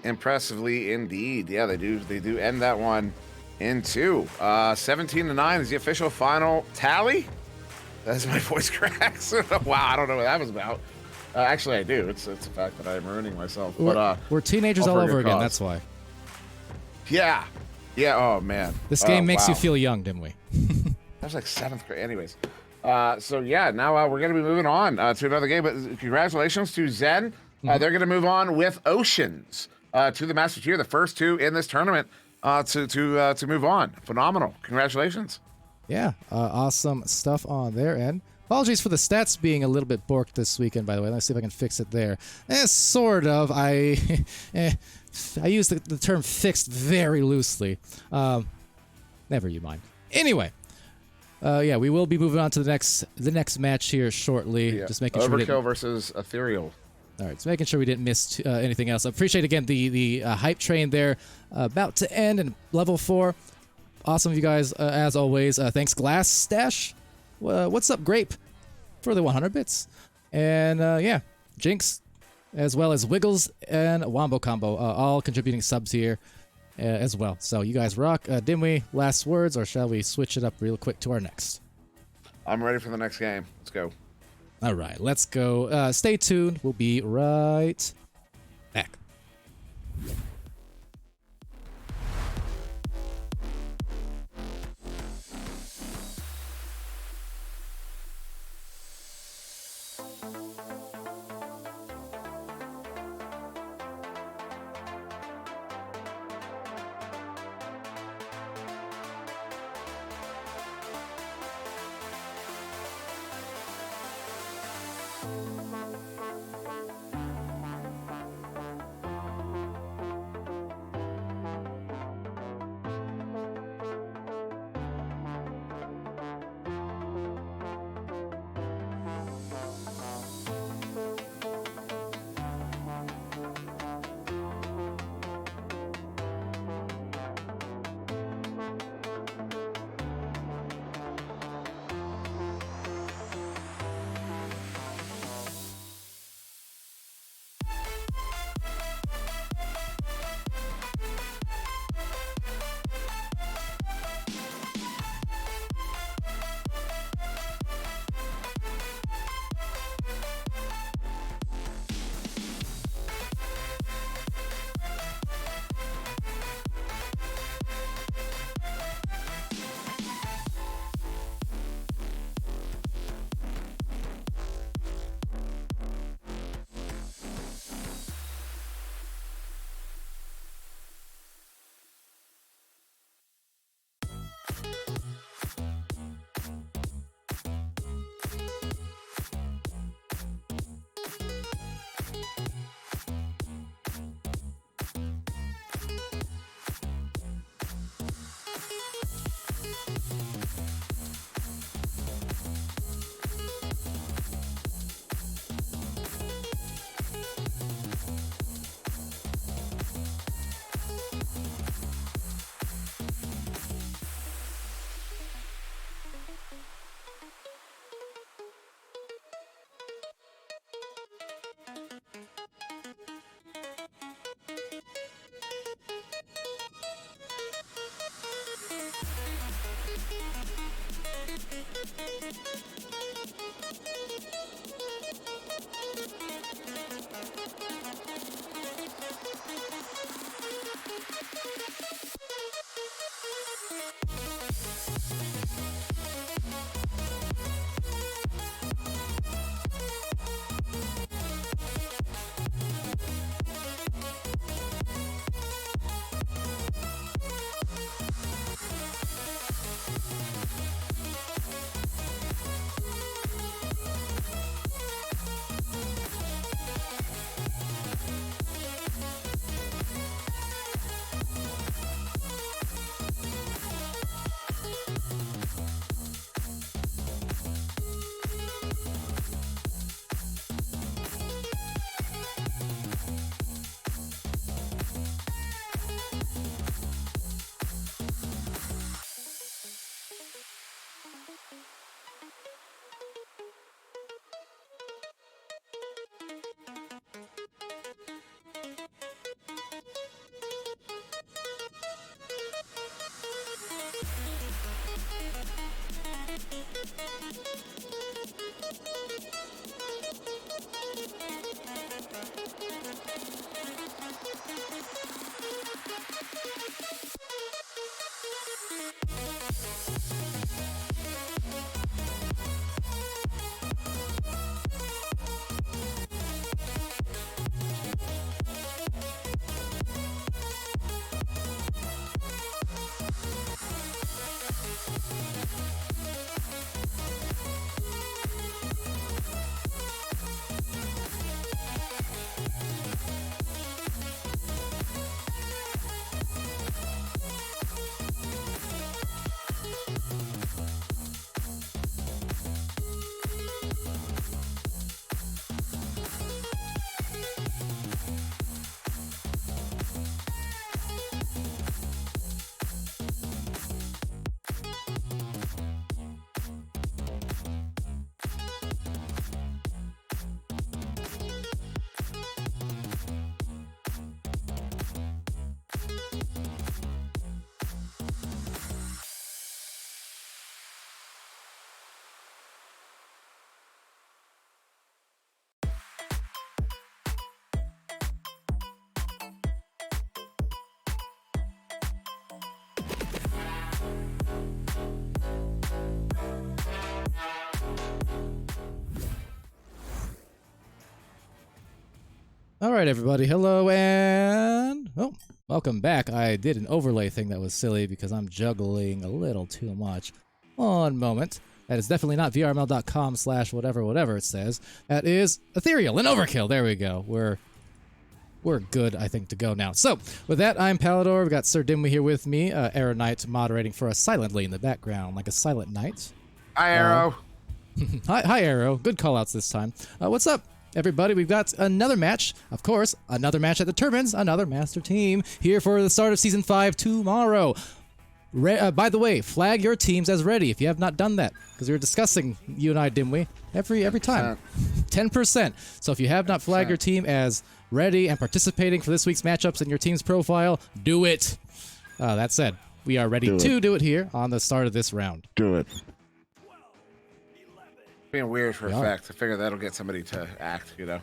Speaker 2: Impressively indeed. Yeah, they do end that one in 2. 17-9 is the official final tally. That's my voice cracks. Wow, I don't know what that was about. Actually, I do. It's the fact that I'm ruining myself.
Speaker 1: We're teenagers all over again. That's why.
Speaker 2: Yeah. Oh man.
Speaker 1: This game makes you feel young, didn't we?
Speaker 2: That was like 7th grade. Anyways. So yeah, now we're gonna be moving on to another game. But congratulations to Zen. They're gonna move on with Oceans to the Master Tier, the first 2 in this tournament to move on. Phenomenal. Congratulations.
Speaker 1: Yeah. Awesome stuff on their end. Apologies for the stats being a little bit borked this weekend, by the way. Let's see if I can fix it there. Sort of. I use the term fixed very loosely. Never you mind. Anyway, yeah, we will be moving on to the next match here shortly.
Speaker 2: Yeah.
Speaker 1: Just making sure
Speaker 2: Overkill versus Ethereal.
Speaker 1: All right, so making sure we didn't miss anything else. I appreciate, again, the hype train there about to end in level 4. Awesome of you guys, as always. Thanks, Glass Stash. What's up, Grape, for the 100 bits. And yeah, Jinx, as well as Wiggles and Wombo Combo, all contributing subs here as well. So you guys rock. Dimwee, last words, or shall we switch it up real quick to our next?
Speaker 2: I'm ready for the next game. Let's go.
Speaker 1: All right, let's go. Stay tuned. We'll be right back. All right, everybody. Hello and welcome back. I did an overlay thing that was silly because I'm juggling a little too much. One moment. That is definitely not vrml.com/whatever it says. That is Ethereal and Overkill. There we go. We're good, I think, to go now. So, with that, I'm Palador. We've got Sir Dimwee here with me. Arrow Knight moderating for us silently in the background, like a silent knight.
Speaker 2: Hi, Arrow.
Speaker 1: Hi, Arrow. Good call-outs this time. What's up, everybody? We've got another match, of course, another match at the Turbines, another Master Team here for the start of Season 5 tomorrow. By the way, flag your teams as ready if you have not done that, because we were discussing, you and I, Dimwee, every time. 10%. So if you have not flagged your team as ready and participating for this week's matchups in your team's profile, do it. That said, we are ready to do it here on the start of this round.
Speaker 2: Do it. Being weird for a fact. I figure that'll get somebody to act, you know.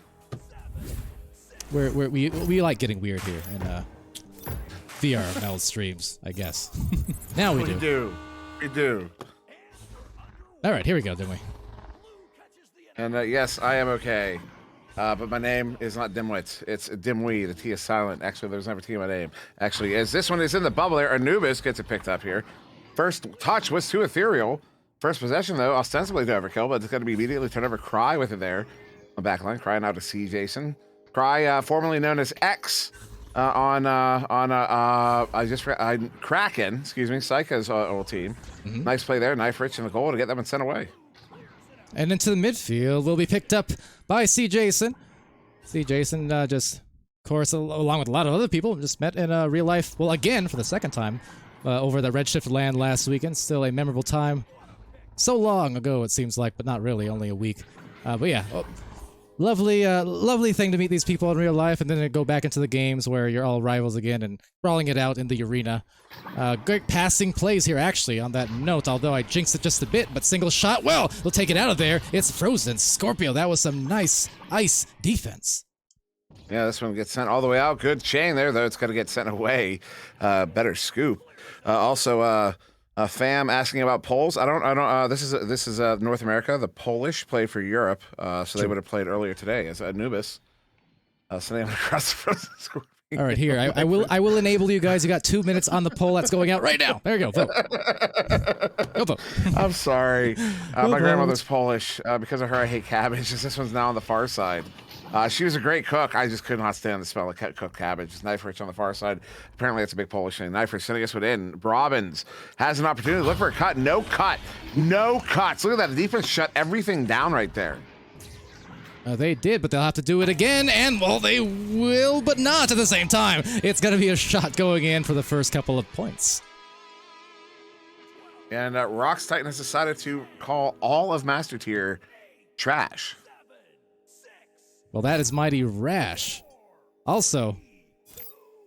Speaker 1: We like getting weird here in VRML streams, I guess. Now we do.
Speaker 2: We do.
Speaker 1: All right, here we go, Dimwee.
Speaker 2: And yes, I am okay. But my name is not Dimwit. It's Dimwee. The T is silent. Actually, there's never T in my name. Actually, as this one is in the bubble there, Anubis gets it picked up here. First touch was too ethereal. First possession, though, ostensibly to overkill, but it's going to be immediately turned over. Cry with it there. On backline. Cry now to C, Jason. Cry, formerly known as X, Kraken, excuse me, Psycho's old team. Nice play there. Knife Rich in the goal to get them and sent away.
Speaker 1: And into the midfield will be picked up by C. Jason. C. Jason just, of course, along with a lot of other people, just met in real life, well, again, for the second time, over the Redshift land last weekend. Still a memorable time. So long ago, it seems like, but not really, only a week. But yeah, lovely thing to meet these people in real life, and then to go back into the games where you're all rivals again and brawling it out in the arena. Great passing plays here, actually, on that note, although I jinxed it just a bit, but single shot, well, we'll take it out of there. It's Frozen Scorpio. That was some nice ice defense.
Speaker 2: Yeah, this one gets sent all the way out. Good chain there, though. It's going to get sent away. Better scoop. Also, Fam asking about Poles. I don't. This is North America. The Polish play for Europe, so they would have played earlier today as Anubis. Sending across the Frozen Scorpio.
Speaker 1: All right, here I will enable you guys. You got 2 minutes on the poll that's going out right now. There you go. Vote. Go vote.
Speaker 2: I'm sorry. My grandmother's Polish. Because of her, I hate cabbage. This one's now on the far side. She was a great cook. I just could not stand the smell of cooked cabbage. Knife Rich on the far side. Apparently, it's a big Polish thing. Knife Rich sending us in. Robbins has an opportunity to look for a cut. No cut. No cuts. Look at that. The defense shut everything down right there.
Speaker 1: They did, but they'll have to do it again, and, well, they will, but not at the same time. It's going to be a shot going in for the first couple of points.
Speaker 2: And Rocks Titan has decided to call all of Master Tier trash.
Speaker 1: Well, that is mighty rash. Also,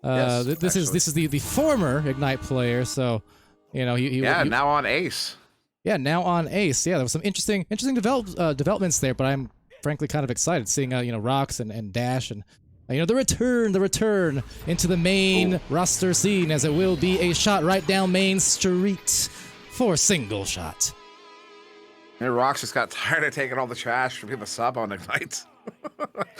Speaker 2: yes,
Speaker 1: this is the former Ignite player, so, you know, he
Speaker 2: now on Ace.
Speaker 1: Yeah, now on Ace. Yeah, there was some interesting developments there, but I'm frankly kind of excited seeing you know, Rocks and Dash and you know, the return into the main roster scene, as it will be a shot right down Main Street for single shot.
Speaker 2: And Rocks just got tired of taking all the trash from people sub on Ignite.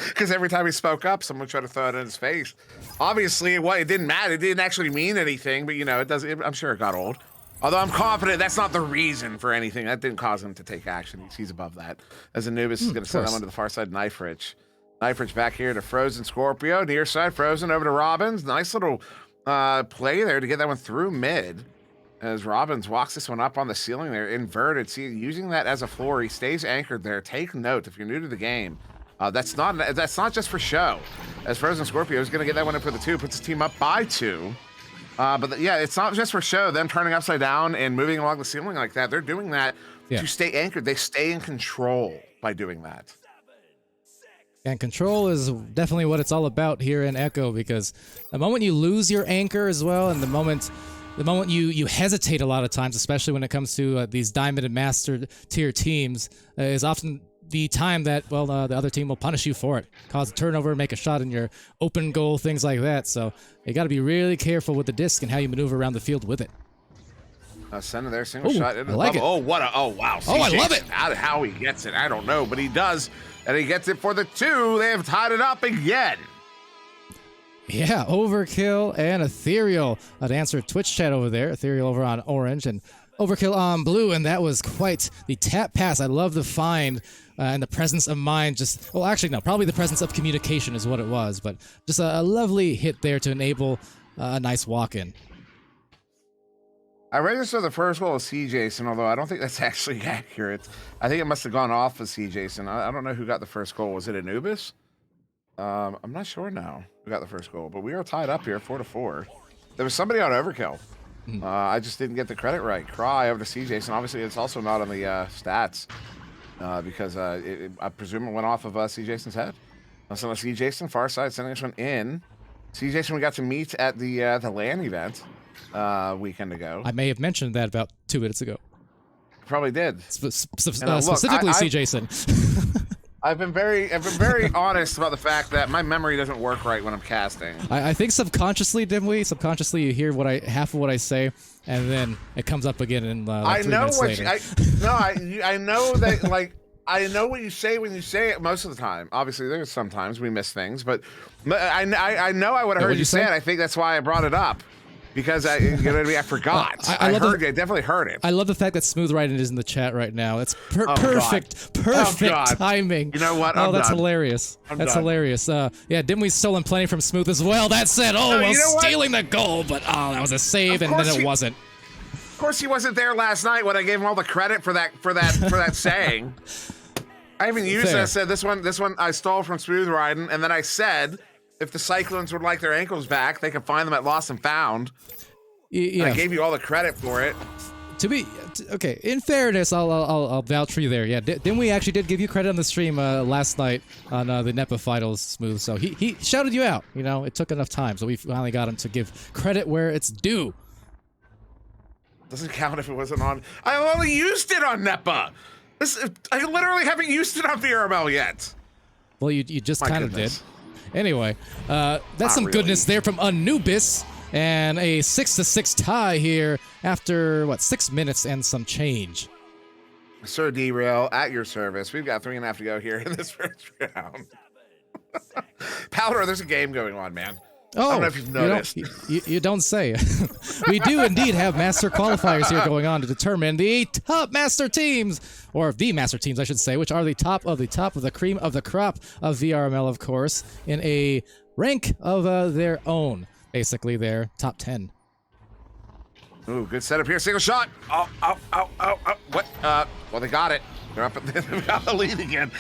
Speaker 2: Because every time he spoke up, someone tried to throw it in his face. Obviously, it didn't matter. It didn't actually mean anything, but you know, it does. I'm sure it got old. Although I'm confident that's not the reason for anything. That didn't cause him to take action. He's above that. As Anubis is going to send them onto the far side. Knife Rich back here to Frozen Scorpio. Near side, Frozen over to Robbins. Nice little play there to get that one through mid. As Robbins walks this one up on the ceiling there, inverted. See, using that as a floor, he stays anchored there. Take note, if you're new to the game, that's not just for show. As Frozen Scorpio is going to get that one in for the 2, puts his team up by 2. Yeah, it's not just for show. Them turning upside down and moving along the ceiling like that. They're doing that to stay anchored. They stay in control by doing that.
Speaker 1: And control is definitely what it's all about here in Echo, because the moment you lose your anchor as well, and the moment you hesitate a lot of times, especially when it comes to these Diamond and Master tier teams, is often the time that, well, the other team will punish you for it. Cause a turnover, make a shot in your open goal, things like that. So you got to be really careful with the disc and how you maneuver around the field with it.
Speaker 2: Center there, single shot into
Speaker 1: I like it.
Speaker 2: Oh, wow.
Speaker 1: Oh, I love it.
Speaker 2: How he gets it, I don't know, but he does. And he gets it for the 2. They have tied it up again.
Speaker 1: Yeah, Overkill and Ethereal. I'd answer Twitch chat over there. Ethereal over on orange and Overkill on blue, and that was quite the tap pass. I love the find and the presence of mind. Just, well, actually, no, probably the presence of communication is what it was, but just a lovely hit there to enable a nice walk-in.
Speaker 2: I registered the first goal of C. Jason, although I don't think that's actually accurate. I think it must have gone off of C. Jason. I don't know who got the first goal. Was it Anubis? I'm not sure now who got the first goal, but we are tied up here, 4-4. There was somebody on Overkill. I just didn't get the credit right. Cry over to C. Jason. Obviously, it's also not on the stats because I presume it went off of C. Jason's head. So C. Jason, far side, sending this one in. C. Jason, we got to meet at the LAN event weekend ago.
Speaker 1: I may have mentioned that about 2 minutes ago.
Speaker 2: Probably did.
Speaker 1: Specifically, C. Jason.
Speaker 2: I've been very honest about the fact that my memory doesn't work right when I'm casting.
Speaker 1: I think subconsciously, subconsciously you hear half of what I say, and then it comes up again in like 3 minutes later.
Speaker 2: I know that, like, I know what you say when you say it most of the time. Obviously, there's sometimes we miss things, but I know I would have heard you say it. I think that's why I brought it up. Because you know what I mean? I forgot. I definitely heard it.
Speaker 1: I love the fact that Smooth Riding is in the chat right now. It's perfect timing.
Speaker 2: You know what?
Speaker 1: That's hilarious. That's hilarious. Yeah, didn't we stolen plenty from Smooth as well? That said, stealing the goal, but that was a save, and then it wasn't.
Speaker 2: Of course, he wasn't there last night when I gave him all the credit for that saying. I even used it. I said this one I stole from Smooth Riding, and then I said, if the Cyclones would like their ankles back, they can find them at Lost and Found. Yeah. I gave you all the credit for it.
Speaker 1: Okay, in fairness, I'll vouch for you there. Yeah, didn't we actually give you credit on the stream last night on the NEPA finals, Smooth? So he shouted you out. You know, it took enough time, so we finally got him to give credit where it's due.
Speaker 2: Doesn't count if it wasn't on. I only used it on NEPA. I literally haven't used it on VRML yet.
Speaker 1: Well, you just kind of did. Anyway, that's some goodness there from Anubis, and a 6-6 tie here after, 6 minutes and some change.
Speaker 2: Sir Derail, at your service. We've got 3.5 to go here in this first round. Powder, there's a game going on, man.
Speaker 1: Oh,
Speaker 2: I don't know if you've noticed.
Speaker 1: You don't say. We do indeed have master qualifiers here going on to determine the top master teams, or the master teams, I should say, which are the top of the cream of the crop of VRML, of course, in a rank of their own. Basically, their top 10.
Speaker 2: Ooh, good setup here. Single shot. Oh. What? Well, they got it. They're up. They've got the lead again.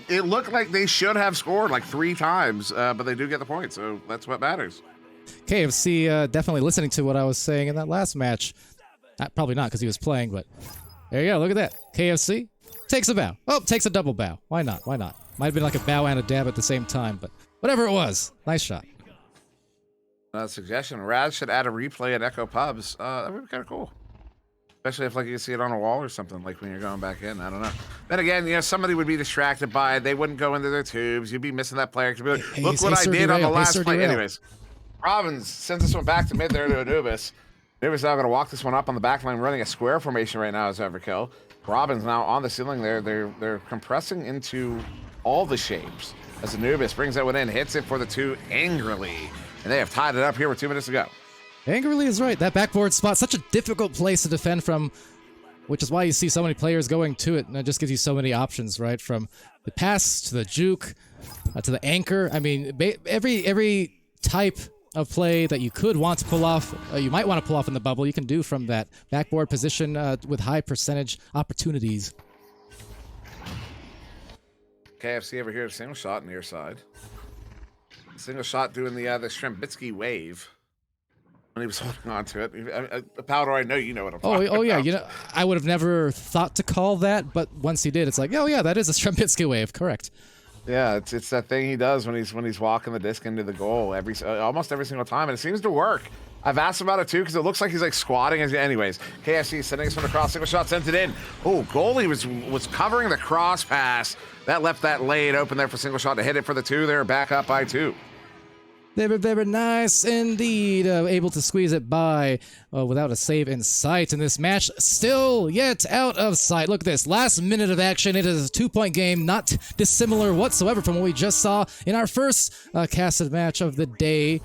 Speaker 2: It looked like they should have scored like 3 times, but they do get the point, so that's what matters.
Speaker 1: KFC definitely listening to what I was saying in that last match. Probably not because he was playing, but there you go. Look at that. KFC takes a bow. Oh, takes a double bow. Why not? Might have been like a bow and a dab at the same time, but whatever it was, nice shot.
Speaker 2: Suggestion: Raz should add a replay at Echo Pubs. That would be kind of cool. Especially if, like, you can see it on a wall or something, like when you're going back in. I don't know. Then again, somebody would be distracted by it. They wouldn't go into their tubes. You'd be missing that player. Be like, look what I did on the last play. Anyways, Robbins sends this one back to mid there to Anubis. Anubis now going to walk this one up on the back line, running a square formation right now as Overkill. Robbins now on the ceiling there. They're compressing into all the shapes as Anubis brings that one in, hits it for the 2 angrily. And they have tied it up here with 2 minutes to go.
Speaker 1: Angrily is right. That backboard spot, such a difficult place to defend from, which is why you see so many players going to it, and it just gives you so many options, right? From the pass to the juke to the anchor. I mean, every type of play that you could want to pull off, you might want to pull off in the bubble, you can do from that backboard position with high percentage opportunities.
Speaker 2: KFC over here, single shot near side. Single shot doing the Strembitsky wave when he was holding on to it. Powder, I know you know what I'm talking about.
Speaker 1: Oh yeah, you know, I would have never thought to call that, but once he did, it's like, oh yeah, that is a Strembitsky wave, correct.
Speaker 2: Yeah, it's that thing he does when he's walking the disc into the goal almost every single time, and it seems to work. I've asked him about it too because it looks like he's like squatting. Anyways, KFC sending us from the cross, single shot, sent it in. Oh, goalie was covering the cross pass. That left that lane open there for single shot to hit it for the 2. They're back up by 2.
Speaker 1: They were nice indeed, able to squeeze it by without a save in sight. And this match still yet out of sight. Look at this, last minute of action. It is a 2-point game, not dissimilar whatsoever from what we just saw in our first casted match of the day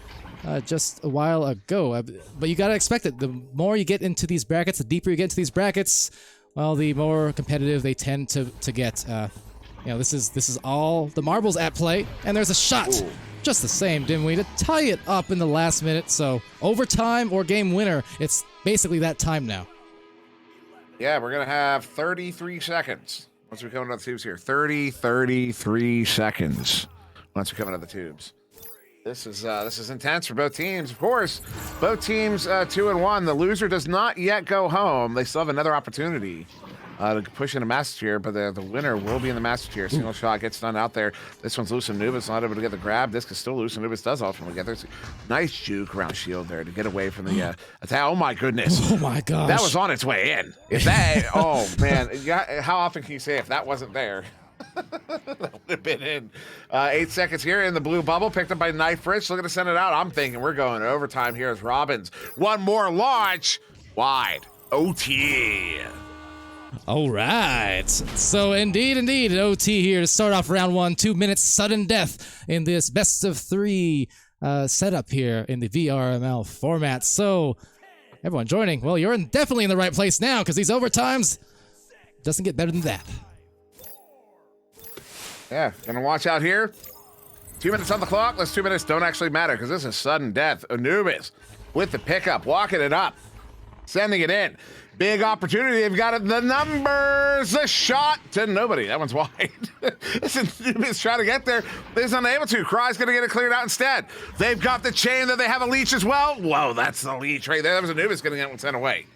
Speaker 1: just a while ago. But you gotta expect it. The more you get into these brackets, the deeper you get into these brackets, well, the more competitive they tend to get. You know, this is all the marbles at play, and there's a shot. Ooh. Just the same, didn't we? To tie it up in the last minute. So overtime or game winner, it's basically that time now.
Speaker 2: Yeah, we're going to have 33 seconds once we come into the tubes here. 33 seconds once we come into the tubes. This is intense for both teams. Of course, both teams 2-1. The loser does not yet go home. They still have another opportunity to push into Master Tier, but the winner will be in the Master Tier. Single shot gets done out there. This one's loose, and Anubis not able to get the grab. This is still loose, and Anubis does ultimately get there. Nice juke around shield there to get away from the attack. Oh my goodness.
Speaker 1: Oh my gosh.
Speaker 2: That was on its way in. If that, oh man. How often can you say if that wasn't there? That would have been in. 8 seconds here in the blue bubble, picked up by Knife Rich. Looking to send it out. I'm thinking we're going to overtime here as Robbins. One more launch. Wide. OT.
Speaker 1: All right. So indeed, an OT here to start off round 1. 2 minutes sudden death in this best of 3 setup here in the VRML format. So everyone joining, well, you're definitely in the right place now because these overtimes doesn't get better than that.
Speaker 2: Yeah, gonna watch out here. 2 minutes on the clock. Those 2 minutes don't actually matter because this is sudden death. Anubis with the pickup, walking it up, sending it in. Big opportunity. They've got it. The numbers. A shot to nobody. That one's wide. Anubis trying to get there. He's unable to. Cry's going to get it cleared out instead. They've got the chain that they have a leech as well. Whoa, that's the leech right there. That was Anubis getting that one sent away.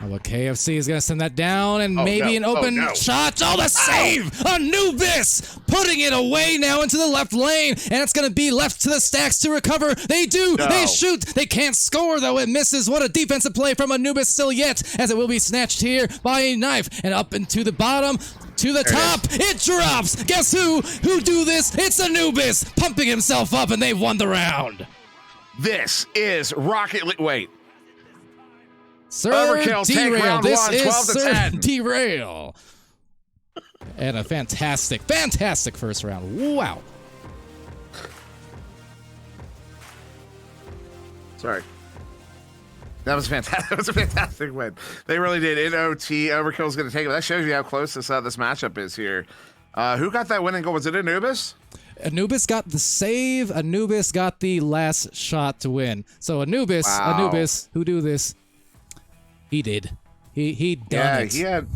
Speaker 1: Oh, but KFC is going to send that down, and maybe an open shot. Oh, the save! Anubis putting it away now into the left lane, and it's going to be left to the Stacks to recover. They do. No. They shoot. They can't score, though. It misses. What a defensive play from Anubis still yet, as it will be snatched here by a knife, and up into the bottom. To the top, it drops. Guess who do this? It's Anubis pumping himself up, and they've won the round.
Speaker 2: This is Rocket League. Wait.
Speaker 1: Sir
Speaker 2: Overkill, take round
Speaker 1: this
Speaker 2: 1,
Speaker 1: is
Speaker 2: 12 to
Speaker 1: Sir
Speaker 2: 10.
Speaker 1: Derail. And a fantastic first round. Wow.
Speaker 2: Sorry. That was fantastic. That was a fantastic win. They really did. In OT, Overkill's going to take it. That shows you how close this matchup is here. Who got that winning goal? Was it Anubis?
Speaker 1: Anubis got the save. Anubis got the last shot to win. So Anubis, who do this? He did. He done it.
Speaker 2: Yeah, he had.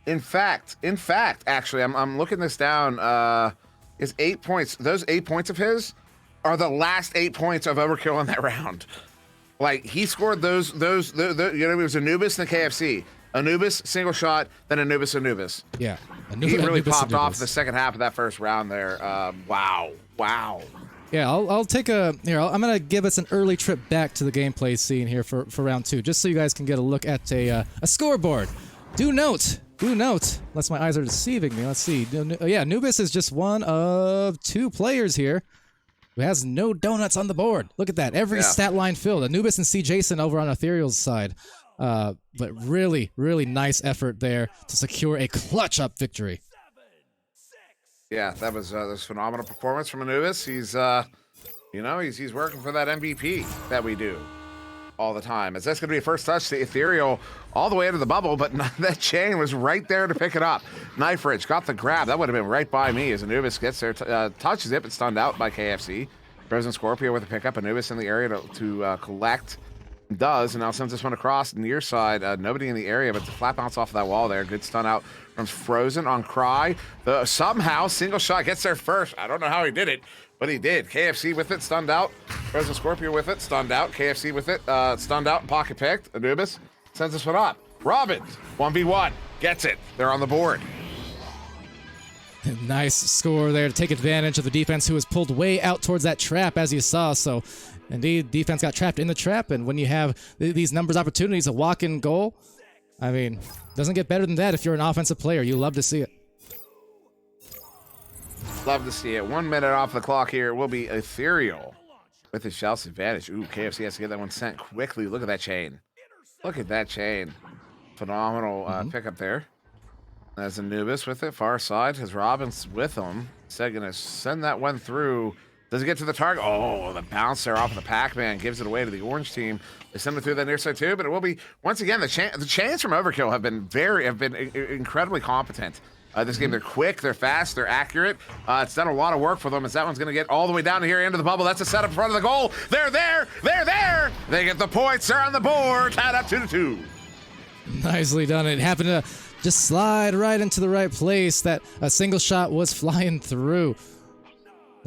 Speaker 2: In fact, actually, I'm looking this down. Is 8 points? Those 8 points of his are the last 8 points of Overkill in that round. Like he scored those. You know, it was Anubis and the KFC. Anubis single shot, then Anubis.
Speaker 1: Yeah,
Speaker 2: he really popped off the second half of that first round there. Wow.
Speaker 1: Yeah, I'll take I'm gonna give us an early trip back to the gameplay scene here for round 2, just so you guys can get a look at a scoreboard. Do note, unless my eyes are deceiving me. Let's see. Yeah, Anubis is just one of 2 players here who has no donuts on the board. Look at that, every stat line filled. Anubis and C. Jason over on Ethereal's side. But really, really nice effort there to secure a clutch-up victory.
Speaker 2: Yeah, that was phenomenal performance from Anubis. He's, he's working for that MVP that we do. all the time. As that's going to be a first touch to Ethereal all the way into the bubble, but that chain was right there to pick it up. Knife Ridge got the grab. That would have been right by me as Anubis gets there, touches it, but stunned out by KFC. Frozen Scorpio with a pickup. Anubis in the area to collect. Does, and now sends this one across near side. Nobody in the area, but the flat bounce off of that wall there. Good stun out from Frozen on Cry. Somehow, single shot gets there first. I don't know how he did it, but he did. KFC with it, stunned out. Frozen Scorpio with it, stunned out. KFC with it, stunned out and pocket picked. Anubis sends this one up. Robin, 1v1, gets it. They're on the board.
Speaker 1: Nice score there to take advantage of the defense who was pulled way out towards that trap, as you saw. So, indeed, defense got trapped in the trap, and when you have these numbers opportunities, a walk-in goal, I mean, doesn't get better than that if you're an offensive player. You love to see it.
Speaker 2: Love to see it. 1 minute off the clock here. It will be Ethereal with his Chelsea advantage. Ooh, KFC has to get that one sent quickly. Look at that chain. Look at that chain. Phenomenal pickup there. As Anubis with it, far side, has Robbins with him. Instead, gonna send that one through. Does it get to the target? Oh, the bounce there off of the Pac-Man gives it away to the orange team. They send it through that near side too, but it will be, once again, the chains from Overkill have been incredibly competent. This game, they're quick, they're fast, they're accurate. It's done a lot of work for them as that one's gonna get all the way down to here into the bubble. That's a setup in front of the goal. They're there, they're there. They get the points, they're on the board. Tied up 2-2.
Speaker 1: Nicely done. It happened to just slide right into the right place. That a single shot was flying through.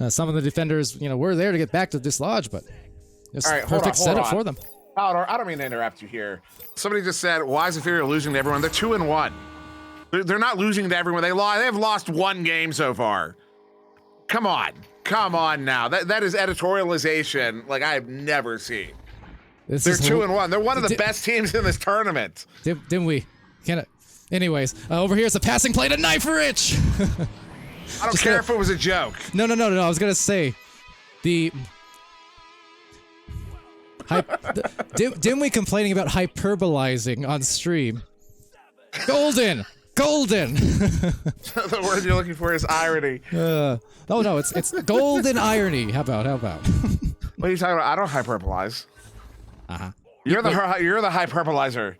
Speaker 1: Some of the defenders, were there to get back to dislodge, but it's
Speaker 2: all right,
Speaker 1: perfect setup for them.
Speaker 2: Palador, I don't mean to interrupt you here. Somebody just said, why is Ethereal losing to everyone? They're 2-1. They're not losing to everyone. They've lost one game so far. Come on now. That is editorialization like I have never seen. They're 2-1. They're one of the best teams in this tournament.
Speaker 1: Didn't we? Anyways, over here is a passing play to Knife Rich.
Speaker 2: I don't care if it was a joke.
Speaker 1: No. I was gonna say, didn't we complaining about hyperbolizing on stream? Golden.
Speaker 2: The word you're looking for is irony.
Speaker 1: No, it's golden irony. How about?
Speaker 2: What are you talking about? I don't hyperbolize. You're the hyperbolizer.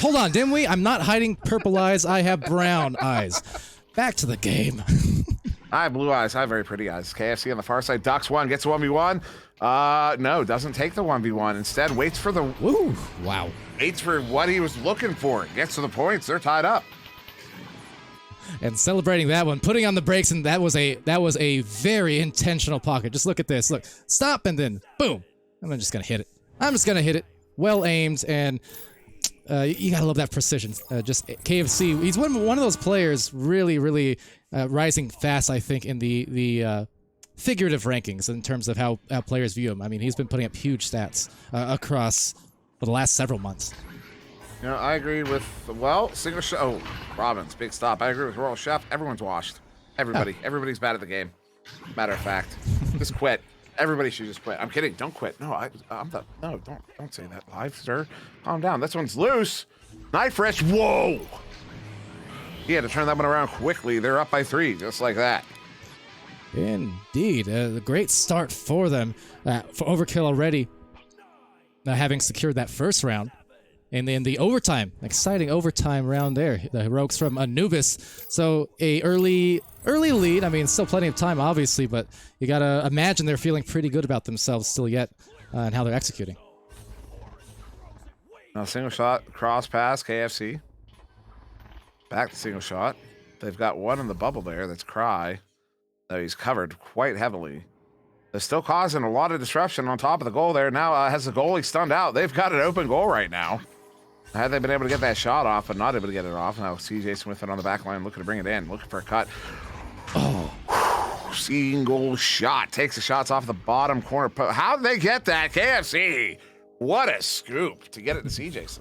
Speaker 1: Hold on, didn't we? I'm not hiding purple eyes. I have brown eyes. Back to the game.
Speaker 2: I have blue eyes. I have very pretty eyes. KFC on the far side. Ducks one. Gets a 1v1. No, doesn't take the 1v1. Instead, waits for the...
Speaker 1: Ooh, wow.
Speaker 2: Waits for what he was looking for. Gets to the points. They're tied up.
Speaker 1: And celebrating that one, putting on the brakes, and that was a very intentional pocket. Just look at this. Look, stop, and then boom. I'm just gonna hit it. Well aimed, and you gotta love that precision. Just KFC. He's one of those players really rising fast. I think in the figurative rankings in terms of how players view him. I mean, he's been putting up huge stats across the last several months.
Speaker 2: I agree with, single shot. Oh, Robbins, big stop. I agree with Royal Chef. Everyone's washed. Everybody's bad at the game. Matter of fact, just quit. Everybody should just quit. I'm kidding. Don't quit. No, don't say that live, sir. Calm down. This one's loose. Knife Fresh. Whoa. He had to turn that one around quickly. They're up by 3, just like that.
Speaker 1: Indeed. A great start for them. For Overkill already, having secured that first round. And then the overtime, exciting overtime round there. The heroics from Anubis. So a early lead. I mean, still plenty of time, obviously, but you gotta imagine they're feeling pretty good about themselves still yet, and how they're executing.
Speaker 2: Now single shot, cross pass, KFC. Back to single shot. They've got one in the bubble there. That's Cry. Though he's covered quite heavily. They're still causing a lot of disruption on top of the goal there. Now has the goalie stunned out. They've got an open goal right now. Had they been able to get that shot off, but not able to get it off. Now CJ Smith on the back line looking to bring it in, looking for a cut. Oh, single shot. Takes the shots off the bottom corner. How did they get that? KFC. What a scoop to get it to CJ.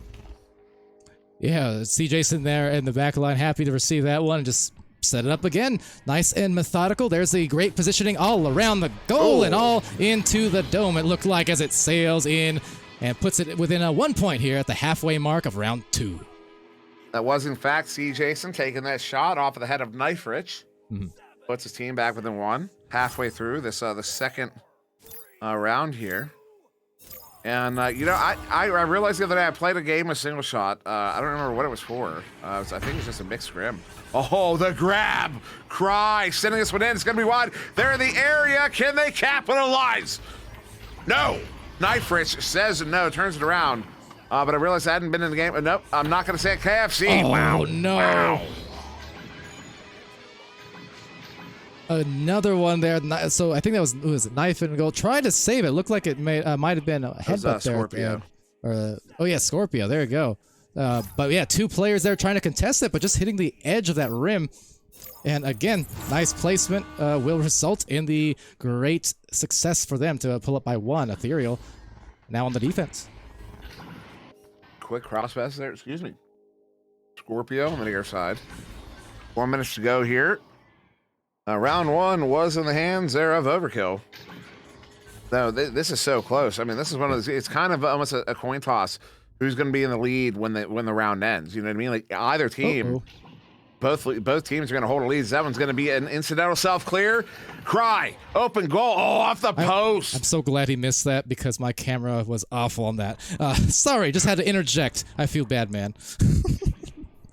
Speaker 1: Yeah, CJ there in the back line, happy to receive that one and just set it up again. Nice and methodical. There's the great positioning all around the goal and all into the dome, it looked like, as it sails in and puts it within a 1 point here at the halfway mark of round 2.
Speaker 2: That was, in fact, C. Jason taking that shot off of the head of Knife Rich. Puts his team back within 1. Halfway through this the second round here. And you know, I realized the other day I played a game of single shot. I don't remember what it was for. I think it was just a mixed scrim. Oh, the grab! Cry, sending this one in. It's gonna be wide. They're in the area. Can they capitalize? No. Knife Rich says no, turns it around. But I realized I hadn't been in the game. Nope, I'm not gonna say it. KFC.
Speaker 1: Oh,
Speaker 2: wow.
Speaker 1: No.
Speaker 2: Wow.
Speaker 1: Another one there. So I think that was it knife and goal. Tried to save it. Looked like it might have been a headbutt there.
Speaker 2: Scorpio.
Speaker 1: Oh yeah, Scorpio. There you go. But yeah, two players there trying to contest it, but just hitting the edge of that rim. And again, nice placement will result in the great success for them to pull up by one. Ethereal now on the defense.
Speaker 2: Quick cross pass there. Excuse me. Scorpio on the near side. 4 minutes to go here. Round one was in the hands there of Overkill. No, this is so close. I mean, this is one of those. It's kind of almost a coin toss. Who's going to be in the lead when the round ends? You know what I mean? Like either team, both teams are going to hold a lead. That one's going to be an incidental self clear. Cry, open goal. Oh, off the post.
Speaker 1: I'm so glad he missed that because my camera was awful on that. Sorry, just had to interject. I feel bad, man.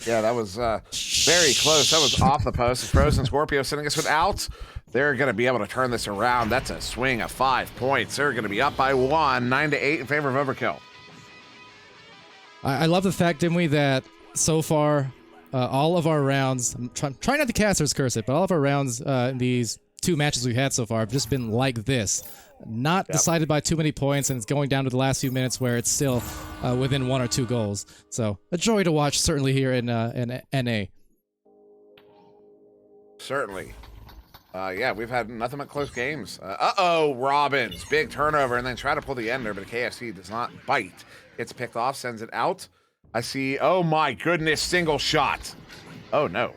Speaker 2: Yeah, that was very close. That was off the post. Frozen Scorpio sending us without. They're going to be able to turn this around. That's a swing of 5 points. They're going to be up by 1, 9-8 in favor of Overkill.
Speaker 1: I love the fact, didn't we, that so far all of our rounds, I'm trying not to Caster's curse it, but all of our rounds in these 2 matches we've had so far have just been like this. Not decided by too many points, and it's going down to the last few minutes where it's still within 1 or 2 goals. So a joy to watch, certainly here in NA.
Speaker 2: Certainly. Yeah, we've had nothing but close games. Robbins, big turnover, and then try to pull the ender, but KFC does not bite. Gets picked off, sends it out. I see, oh my goodness, single shot. Oh no.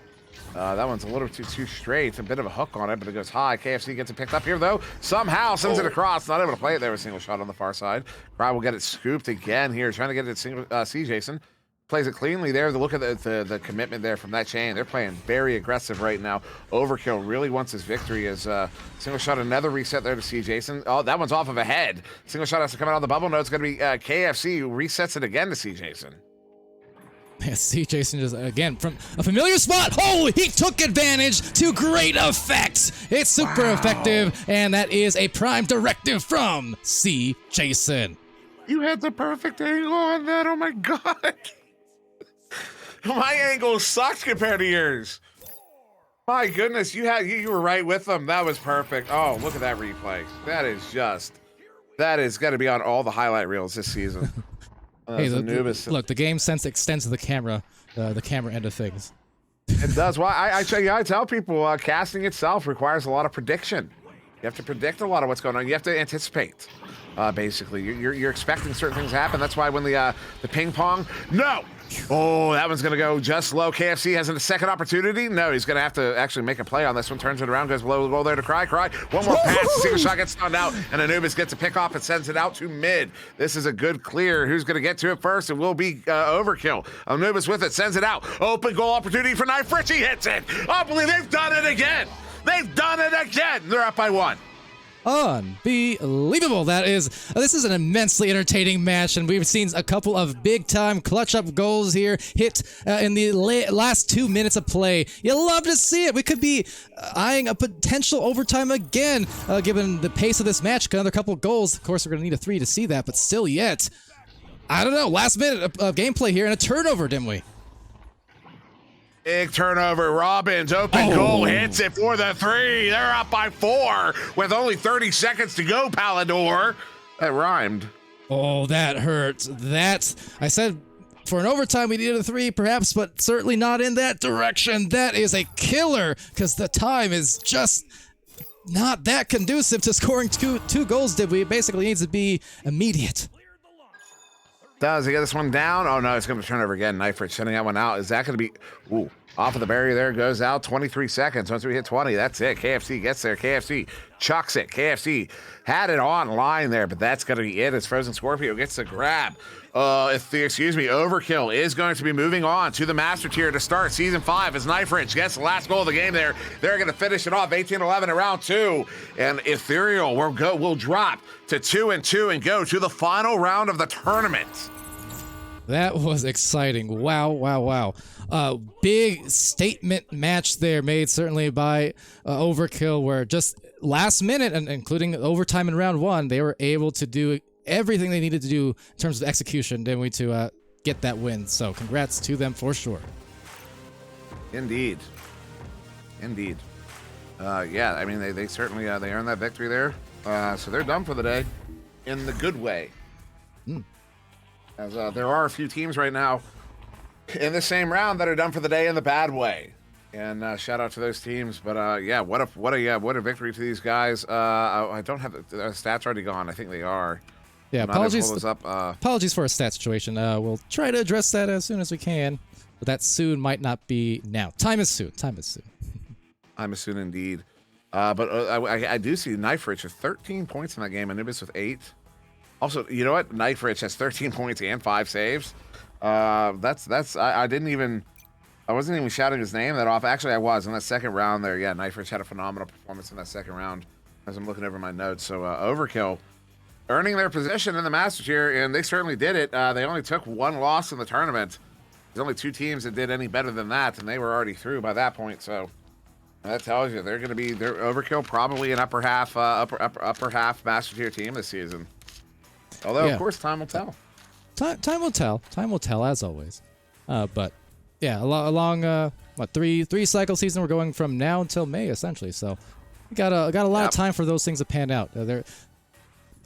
Speaker 2: That one's a little too straight. A bit of a hook on it, but it goes high. KFC gets it picked up here, though. Somehow sends it across. Not able to play it there with a single shot on the far side. Cry will get it scooped again here. Trying to get it single. See Jason. Plays it cleanly there. The look at the commitment there from that chain. They're playing very aggressive right now. Overkill really wants his victory as single shot. Another reset there to see Jason. Oh, that one's off of a head. Single shot has to come out on the bubble. No, it's going to be KFC who resets it again to see Jason.
Speaker 1: Yeah, see Jason just, again, from a familiar spot. Oh, he took advantage to great effect. It's super effective, and that is a prime directive from C. Jason.
Speaker 2: You had the perfect angle on that. Oh, my God. My angle sucks compared to yours. My goodness, you were right with them. That was perfect. Oh, look at that replay. That is going to be on all the highlight reels this season.
Speaker 1: Hey, look, the game sense extends to the camera end of things.
Speaker 2: It does. Well, I tell people casting itself requires a lot of prediction. You have to predict a lot of what's going on. You have to anticipate. Basically, you're expecting certain things to happen. That's why when the ping pong, no. Oh, that one's going to go just low. KFC has a second opportunity. No, he's going to have to actually make a play on this one. Turns it around, goes below the goal there to Cry. One more pass. Single shot gets stunned out, and Anubis gets a pick off and sends it out to mid. This is a good clear. Who's going to get to it first? It will be Overkill. Anubis with it, sends it out. Open goal opportunity for Knife. Richie hits it. I believe they've done it again. They've done it again. They're up by 1.
Speaker 1: Unbelievable. This is an immensely entertaining match, and we've seen a couple of big-time clutch-up goals here hit in the last 2 minutes of play. You love to see it. We could be eyeing a potential overtime again, given the pace of this match. Another couple of goals. Of course, we're going to need a 3 to see that, but still yet. I don't know. Last minute of gameplay here and a turnover, didn't we?
Speaker 2: Big turnover. Robbins, open goal, hits it for the 3. They're up by 4 with only 30 seconds to go, Palador. That rhymed.
Speaker 1: Oh, that hurts. I said for an overtime we needed a 3 perhaps, but certainly not in that direction. That is a killer because the time is just not that conducive to scoring two goals, did we? It basically needs to be immediate.
Speaker 2: Does he get this one down? Oh, no, it's going to turn over again. Knife Rich sending that one out. Is that going to be... Ooh, off of the barrier there, goes out. 23 seconds. Once we hit 20, that's it. KFC gets there. KFC chucks it. KFC had it online there, but that's going to be it as Frozen Scorpio gets the grab. Overkill is going to be moving on to the Master Tier to start Season 5 as Knife Ridge gets the last goal of the game there. They're going to finish it off 18-11 in round 2. And Ethereal will drop to 2-2 and go to the final round of the tournament.
Speaker 1: That was exciting. Wow. Big statement match there made certainly by Overkill, where just last minute, and including overtime in round 1, they were able to do everything they needed to do in terms of execution, didn't we, to get that win. So congrats to them for sure.
Speaker 2: Indeed. Yeah, I mean, they certainly they earned that victory there. So they're done for the day in the good way. As there are a few teams right now in the same round that are done for the day in the bad way. And shout out to those teams. But yeah, what a victory to these guys. I don't have the stats already gone. I think they are.
Speaker 1: Yeah, apologies for a stat situation. We'll try to address that as soon as we can, but that soon might not be now. Time is soon. Time is soon indeed.
Speaker 2: But I do see Knife Rich with 13 points in that game, and Anubis with 8. Also, you know what? Knife Rich has 13 points and 5 saves. I wasn't even shouting his name that off. Actually, I was in that second round there. Yeah, Knife Rich had a phenomenal performance in that second round as I'm looking over my notes. So Overkill earning their position in the Master Tier, and they certainly did it. They only took 1 loss in the tournament. There's only 2 teams that did any better than that, and they were already through by that point. So that tells you they're Overkill probably an upper half Master Tier team this season. Although, yeah, of course, time will tell.
Speaker 1: Time will tell. Time will tell, as always. But yeah, along 3 cycle season, we're going from now until May essentially. So we got a lot of time for those things to pan out.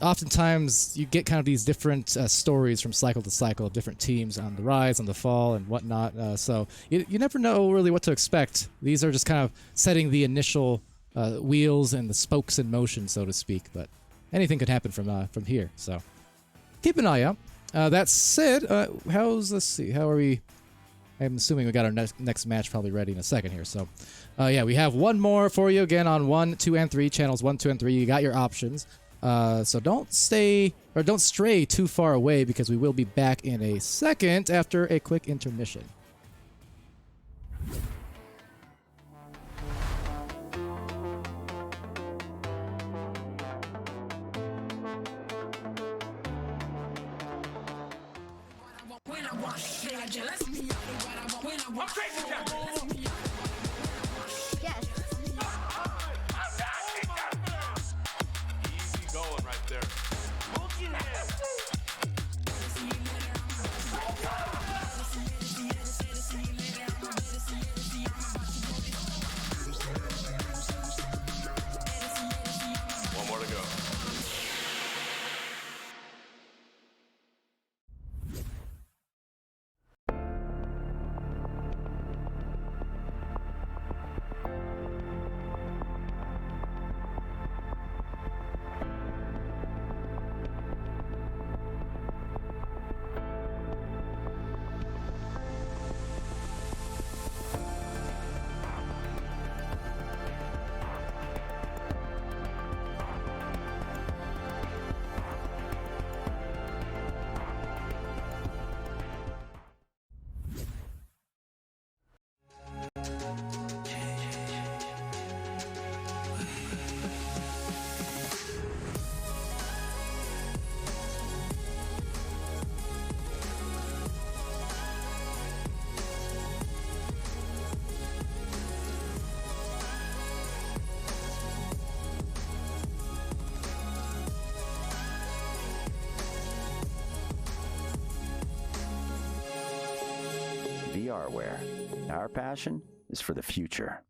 Speaker 1: Oftentimes you get kind of these different stories from cycle to cycle of different teams on the rise, on the fall, and whatnot. So you never know really what to expect. These are just kind of setting the initial wheels and the spokes in motion, so to speak. But anything could happen from here. So keep an eye out. That said, let's see, how are we? I'm assuming we got our next match probably ready in a second here. So, yeah, we have one more for you again on 1, 2, and 3 channels. 1, 2, and 3. You got your options. So don't stray too far away because we will be back in a second after a quick intermission.
Speaker 3: VRware. Our passion is for the future.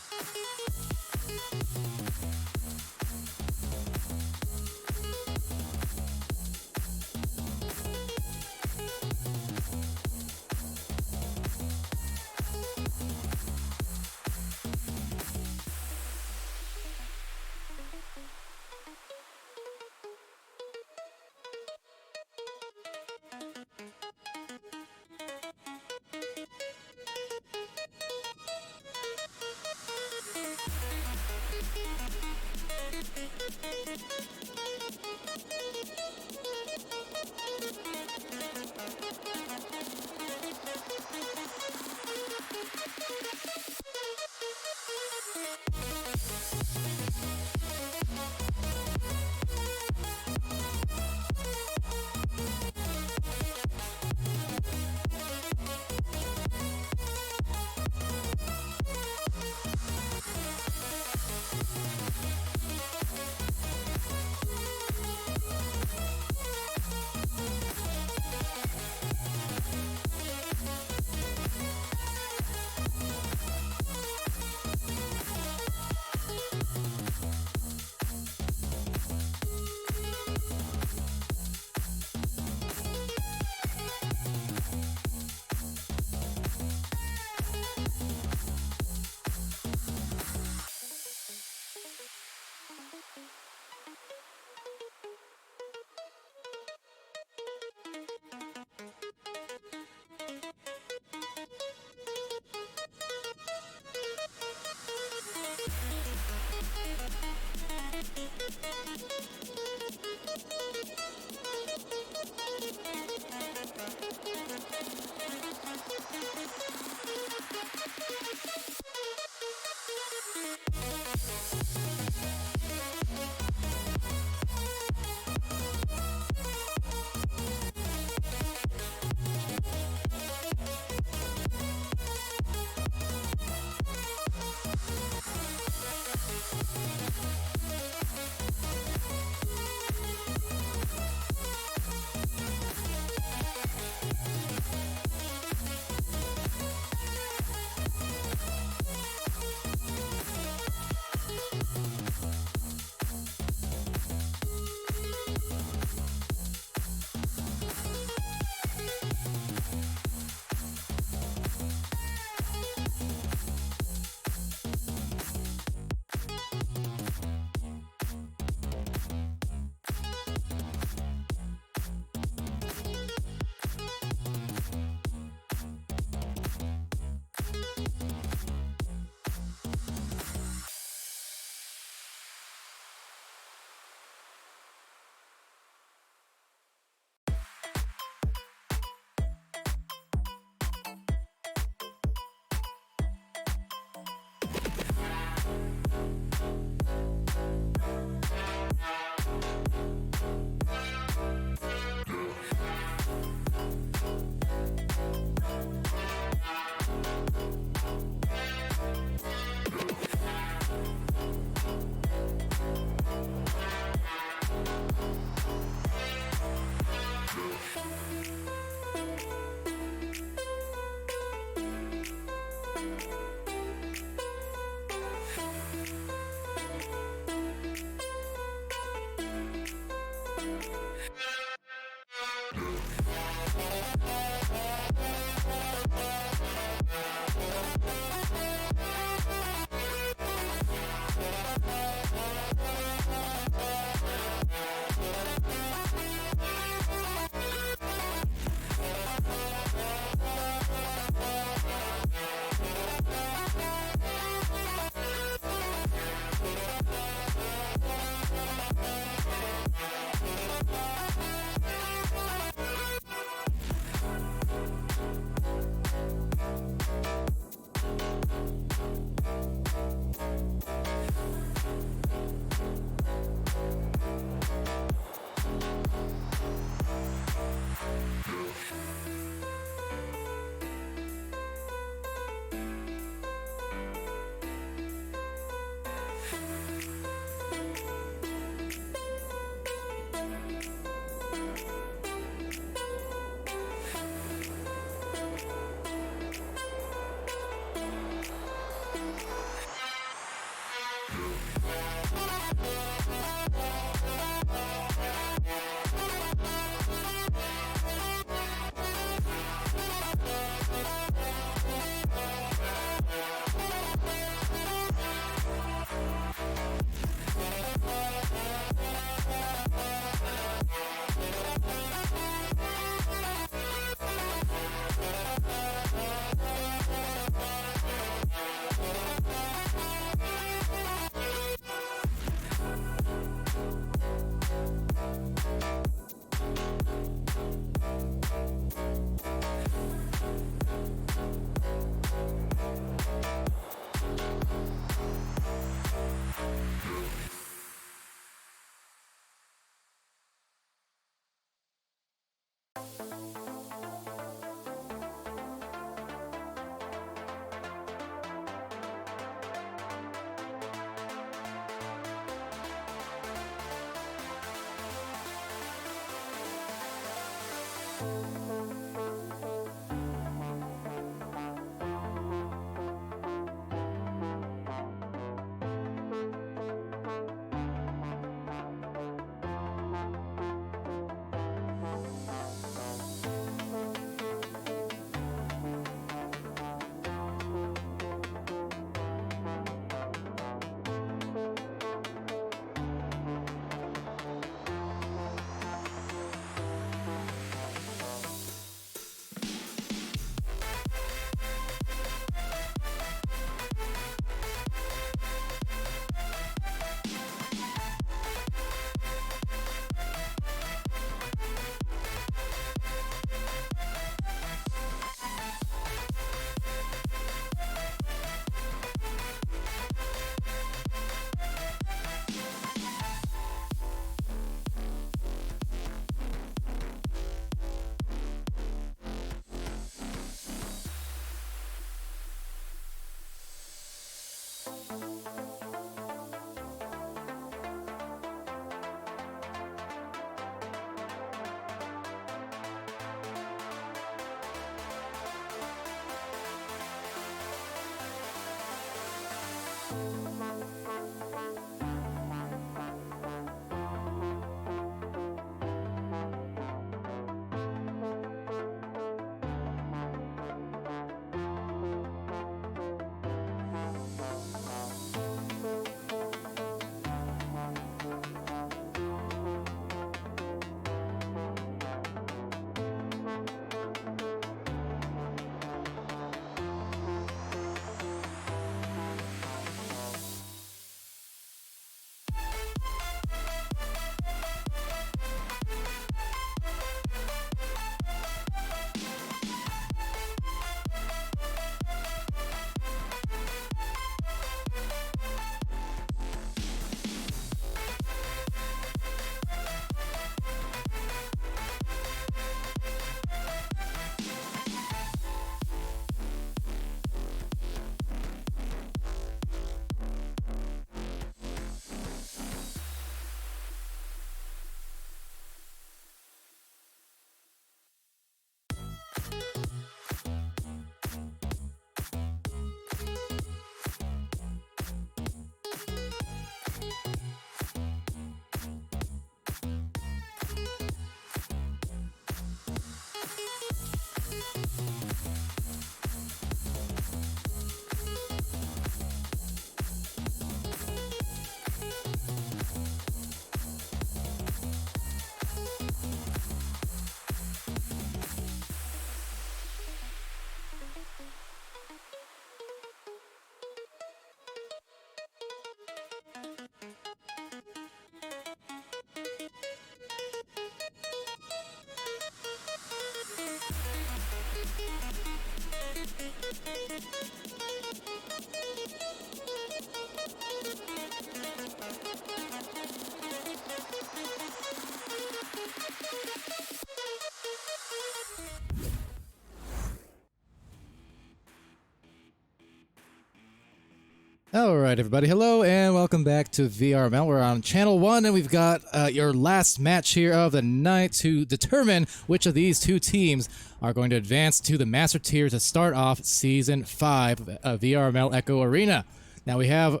Speaker 1: All right, everybody. Hello and welcome back to VRML. We're on Channel 1, and we've got your last match here of the night to determine which of these two teams are going to advance to the Master Tier to start off Season 5 of VRML Echo Arena. Now, we have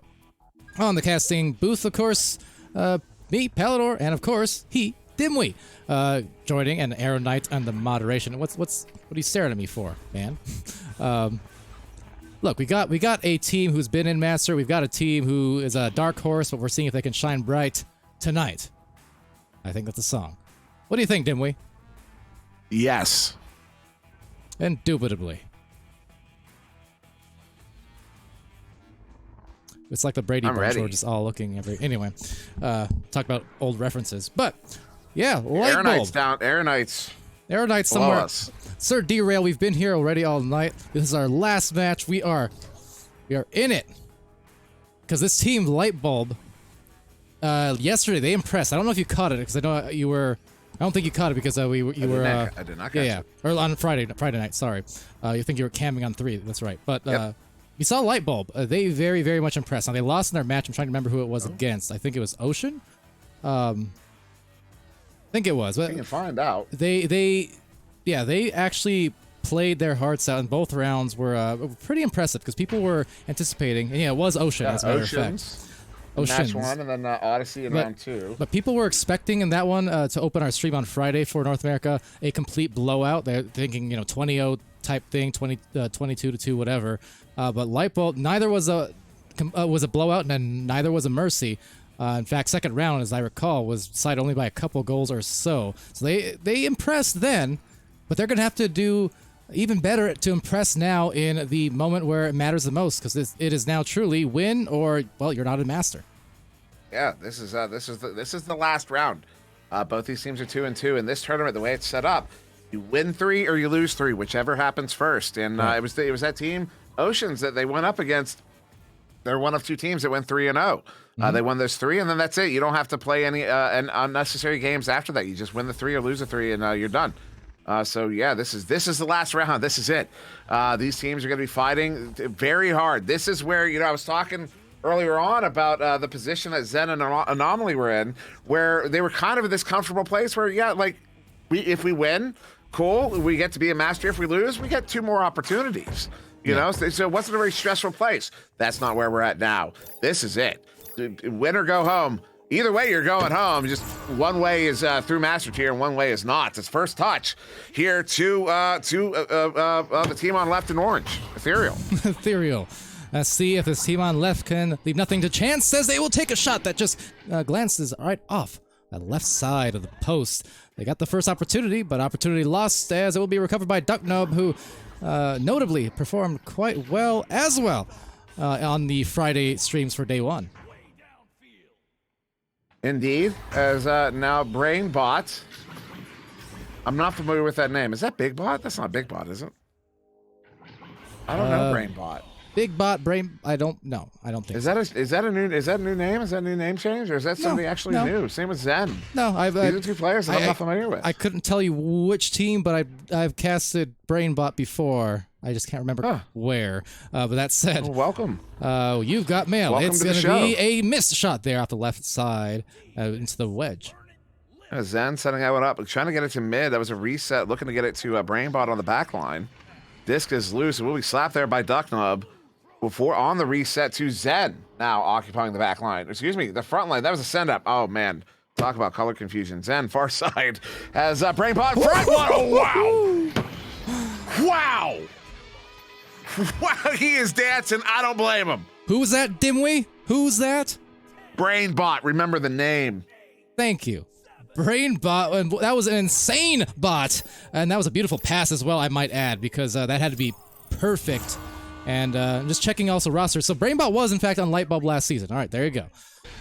Speaker 1: on the casting booth, of course, me, Palador, and, of course, he, Dimwee, joining, and Arrow Knight on the moderation. What are you staring at me for, man? Look, we got a team who's been in Master. We've got a team who is a dark horse, but we're seeing if they can shine bright tonight. I think that's a song. What do you think, Dimwee?
Speaker 2: Yes.
Speaker 1: Indubitably. It's like the Brady Bunch. We're just all looking every... Anyway, talk about old references. But, yeah, light bulb.
Speaker 2: Air Knights
Speaker 1: somewhere.
Speaker 2: Us.
Speaker 1: Sir Derail, we've been here already all night. This is our last match. We are in it. Because this team, Light Bulb, yesterday they impressed. I don't know if you caught it, because I know you were... I don't think you caught it because I did not catch it. Or on Friday night, sorry. You think you were camming on 3, that's right. But you saw Light Bulb. They very, very much impressed. Now, they lost in their match. I'm trying to remember who it was against. I think it was Ocean? I think it was.
Speaker 2: We can find out.
Speaker 1: They actually played their hearts out, and both rounds were pretty impressive because people were anticipating. And yeah, it was Ocean, as a matter of fact.
Speaker 2: Oceans. Match 1 and then Odyssey in round 2.
Speaker 1: But people were expecting in that one to open our stream on Friday for North America a complete blowout. They're thinking, 20-0 type thing, 22-2, whatever. But Lightbolt, neither was a blowout, and then neither was a mercy. In fact, second round, as I recall, was decided only by a couple goals or so. So they impressed then, but they're going to have to do even better to impress now in the moment where it matters the most, because it is now truly win or, well, you're not a master.
Speaker 2: Yeah, this is the last round. Both these teams are 2-2 in this tournament. The way it's set up, you win 3 or you lose 3, whichever happens first. And it was that team Oceans that they went up against. They're one of 2 teams that went 3-0. They won those 3, and then that's it. You don't have to play any unnecessary games after that. You just win the 3 or lose the 3, and you're done. So yeah, this is the last round. This is it. These teams are going to be fighting very hard. This is where I was talking earlier on about the position that Zen and Anomaly were in, where they were kind of in this comfortable place where if we win, cool, we get to be a master. If we lose, we get 2 more opportunities. You know, so it wasn't a very stressful place. That's not where we're at now. This is it. Win or go home. Either way, you're going home. Just one way is through Master Tier, and one way is not. It's first touch here to the team on left in orange. Ethereal.
Speaker 1: Ethereal. Let's see if this team on left can leave nothing to chance. Says they will take a shot that just glances right off the left side of the post. They got the first opportunity, but opportunity lost as it will be recovered by Ducknub, who notably performed quite well as well on the Friday streams for day 1.
Speaker 2: Indeed, as now BrainBot. I'm not familiar with that name. Is that BigBot? That's not BigBot, is it? I don't know BrainBot.
Speaker 1: BigBot, Brain. I don't know. I don't think.
Speaker 2: Is that a new name? Is that a new name change, or is that somebody actually new? Same with Zen.
Speaker 1: No,
Speaker 2: these are 2 players that I'm not familiar with.
Speaker 1: I couldn't tell you which team, but I've casted BrainBot before. I just can't remember where. But that said,
Speaker 2: welcome.
Speaker 1: You've got mail.
Speaker 2: Welcome
Speaker 1: it's
Speaker 2: going to
Speaker 1: be a missed shot there off the left side into the wedge.
Speaker 2: Zen setting that one up, trying to get it to mid. That was a reset, looking to get it to BrainBot on the back line. Disc is loose. It will be slapped there by Ducknub before on the reset to Zen, now occupying the back line. Excuse me, the front line. That was a send up. Oh, man. Talk about color confusion. Zen, far side, has BrainBot front one. Oh, wow. Wow. Wow, he is dancing. I don't blame him.
Speaker 1: Who's that, Dimwee? Who's that?
Speaker 2: BrainBot. Remember the name.
Speaker 1: Thank you. BrainBot. And that was an insane bot. And that was a beautiful pass as well, I might add, because that had to be perfect. And just checking also roster. So BrainBot was, in fact, on Lightbulb last season. All right, there you go.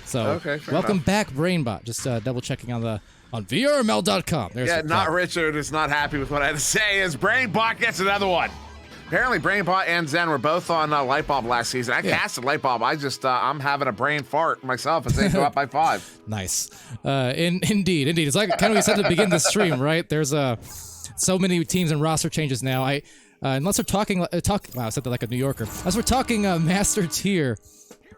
Speaker 1: So welcome back, BrainBot. Just double checking on VRML.com.
Speaker 2: Not Richard is not happy with what I had to say as BrainBot gets another one. Apparently, BrainBot and Zen were both on Lightbulb last season. I casted Lightbulb. I'm having a brain fart myself as they go up by 5.
Speaker 1: Nice. Indeed. It's like kind of we said to begin the stream, right? There's so many teams and roster changes now. Unless we're talking, wow, I said that like a New Yorker. As we're talking Master Tier,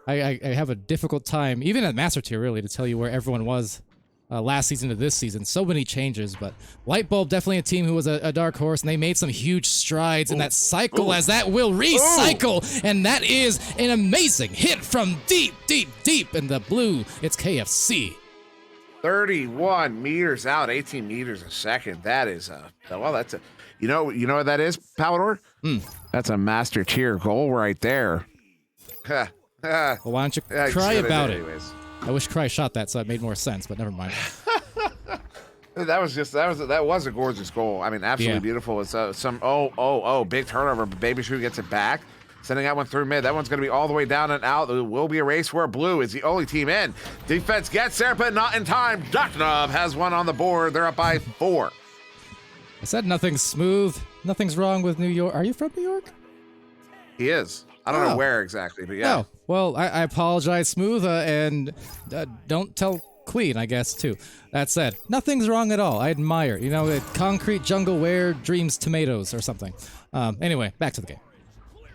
Speaker 1: I have a difficult time, even at Master Tier, really, to tell you where everyone was last season to this season. So many changes, but Lightbulb definitely a team who was a dark horse, and they made some huge strides in that cycle as that will recycle, and that is an amazing hit from deep, deep, deep in the blue. It's KFC.
Speaker 2: 31 meters out, 18 meters a second. That is well, that's a, you know what that is, Palador? That's a Master Tier goal right there.
Speaker 1: Well, why don't you cry about it? I wish Cry shot that, so it made more sense, but never mind.
Speaker 2: That was a gorgeous goal. I mean, absolutely beautiful. It's some big turnover, but Baby Shrew gets it back, sending that one through mid. That one's going to be all the way down and out. There will be a race where Blue is the only team in. Defense gets there, but not in time. Ducknub has one on the board. They're up by 4.
Speaker 1: I said nothing's smooth. Nothing's wrong with New York. Are you from New York?
Speaker 2: He is. I don't know where exactly, but yeah.
Speaker 1: Oh, well, I apologize, Smooth, and don't tell Queen, I guess, too. That said, nothing's wrong at all. I admire. You know, concrete jungle where dreams tomatoes or something. Anyway, back to the game.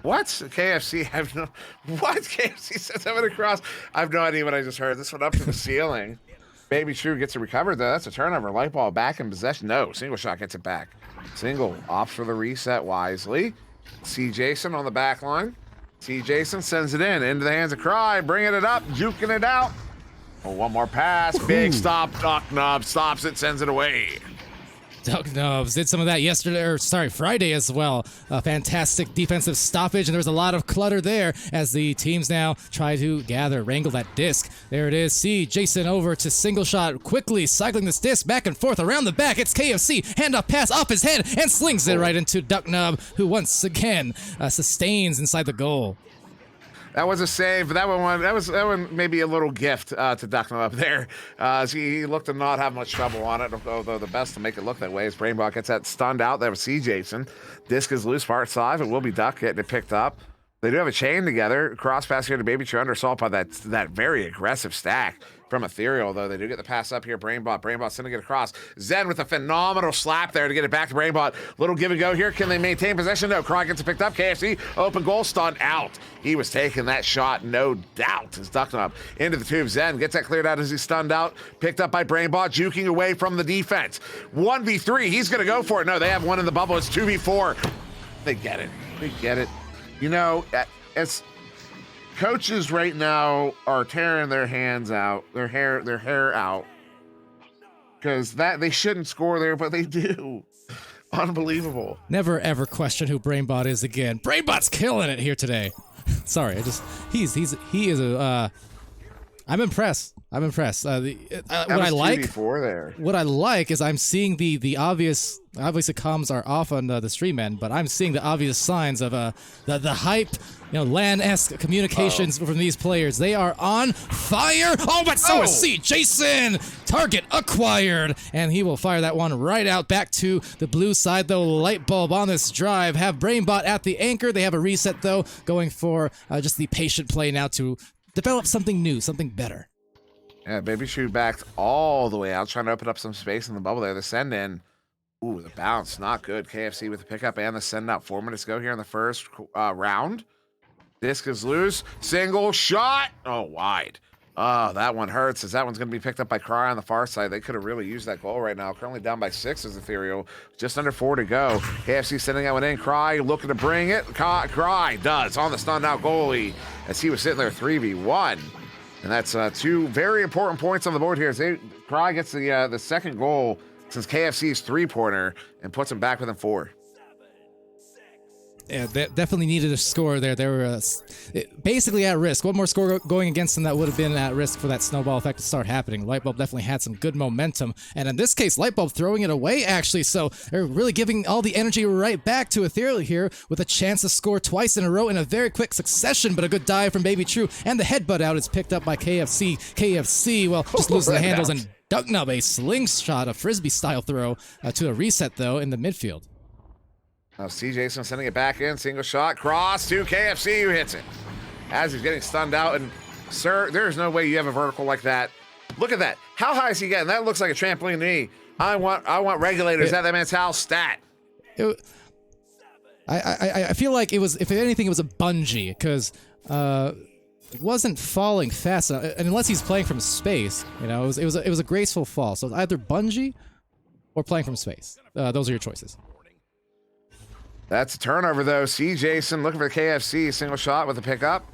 Speaker 2: What? KFC? What? KFC sends that one across. I have no idea what I just heard. This one up to the ceiling. Baby Shrew gets it recovered, though. That's a turnover. Light ball back in possession. No, Single Shot gets it back. Single opts for the reset wisely. See Jason on the back line. See Jason sends it into the hands of Cry, bringing it up, juking it out. Oh, one more pass. Big stop. Ducknub stops it, sends it away.
Speaker 1: Ducknubs did some of that Friday as well. A fantastic defensive stoppage, and there's a lot of clutter there as the teams now try to wrangle that disc. There it is. See Jason over to Single Shot, quickly cycling this disc back and forth around the back. It's KFC, handoff pass off his head, and slings it right into Ducknub, who once again sustains inside the goal.
Speaker 2: That was a save, but that one maybe a little gift to Ducknub up there. He looked to not have much trouble on it, although the best to make it look that way is Brainbot gets that stunned out. That was C. Jason. Disc is loose, far side. It will be Duck getting it picked up. They do have a chain together. Cross pass here to Baby True, under assault by that very aggressive stack from Ethereal, though. They do get the pass up here. Brainbot sending it across. Zen with a phenomenal slap there to get it back to Brainbot. Little give and go here. Can they maintain possession? No. Cry gets it picked up. KFC, open goal, stunned out. He was taking that shot, no doubt. As Ducknub into the tube. Zen gets that cleared out as he's stunned out. Picked up by Brainbot, juking away from the defense. 1v3. He's going to go for it. No, they have one in the bubble. It's 2v4. They get it. They get it. You know, as coaches right now are tearing their hands out, their hair out, because they shouldn't score there, but they do. Unbelievable.
Speaker 1: Never ever question who Brainbot is again. Brainbot's killing it here today. Sorry, he is a. I'm impressed. What I like is I'm seeing the obvious. Obviously, comms are off on the stream end, but I'm seeing the obvious signs of the hype, LAN-esque communications from these players. They are on fire. Oh, but so is C. Jason. Target acquired, and he will fire that one right out back to the blue side. Though Light Bulb on this drive have Brainbot at the anchor. They have a reset though, going for just the patient play now to develop something new, something better.
Speaker 2: Yeah, Baby Shrew backed all the way out, trying to open up some space in the bubble there. The send in. Ooh, the bounce, not good. KFC with the pickup and the send out. 4 minutes to go here in the first round. Disc is loose. Single shot. Oh, wide. Oh, that one hurts as that one's going to be picked up by Cry on the far side. They could have really used that goal right now. Currently down by 6 as Ethereal. Just under 4 to go. KFC sending that one in. Cry looking to bring it. Cry does on the stunned out goalie as he was sitting there 3v1. And that's 2 very important points on the board here. As Cry gets the second goal since KFC's 3-pointer and puts him back within 4.
Speaker 1: Yeah, they definitely needed a score there. They were basically at risk. One more score going against them that would have been at risk for that snowball effect to start happening. Lightbulb definitely had some good momentum. And in this case, Lightbulb throwing it away, actually. So they're really giving all the energy right back to Ethereal here with a chance to score twice in a row in a very quick succession. But a good dive from Baby True. And the headbutt out is picked up by KFC. KFC, well, just losing the handles. And Ducknub, a slingshot, a frisbee-style throw to a reset, though, in the midfield.
Speaker 2: Now C. Jason sending it back in. Single shot. Cross to KFC, who hits it. As he's getting stunned out. And, sir, there's no way you have a vertical like that. Look at that. How high is he getting? That looks like a trampoline to me. I want regulators at that man's house. Stat.
Speaker 1: I feel like it was, if anything, it was a bungee, because wasn't falling fast enough, and unless he's playing from space, you know, it was a graceful fall. So either bungee or playing from space. Those are your choices.
Speaker 2: That's a turnover though. See Jason looking for the KFC, single shot with the pickup.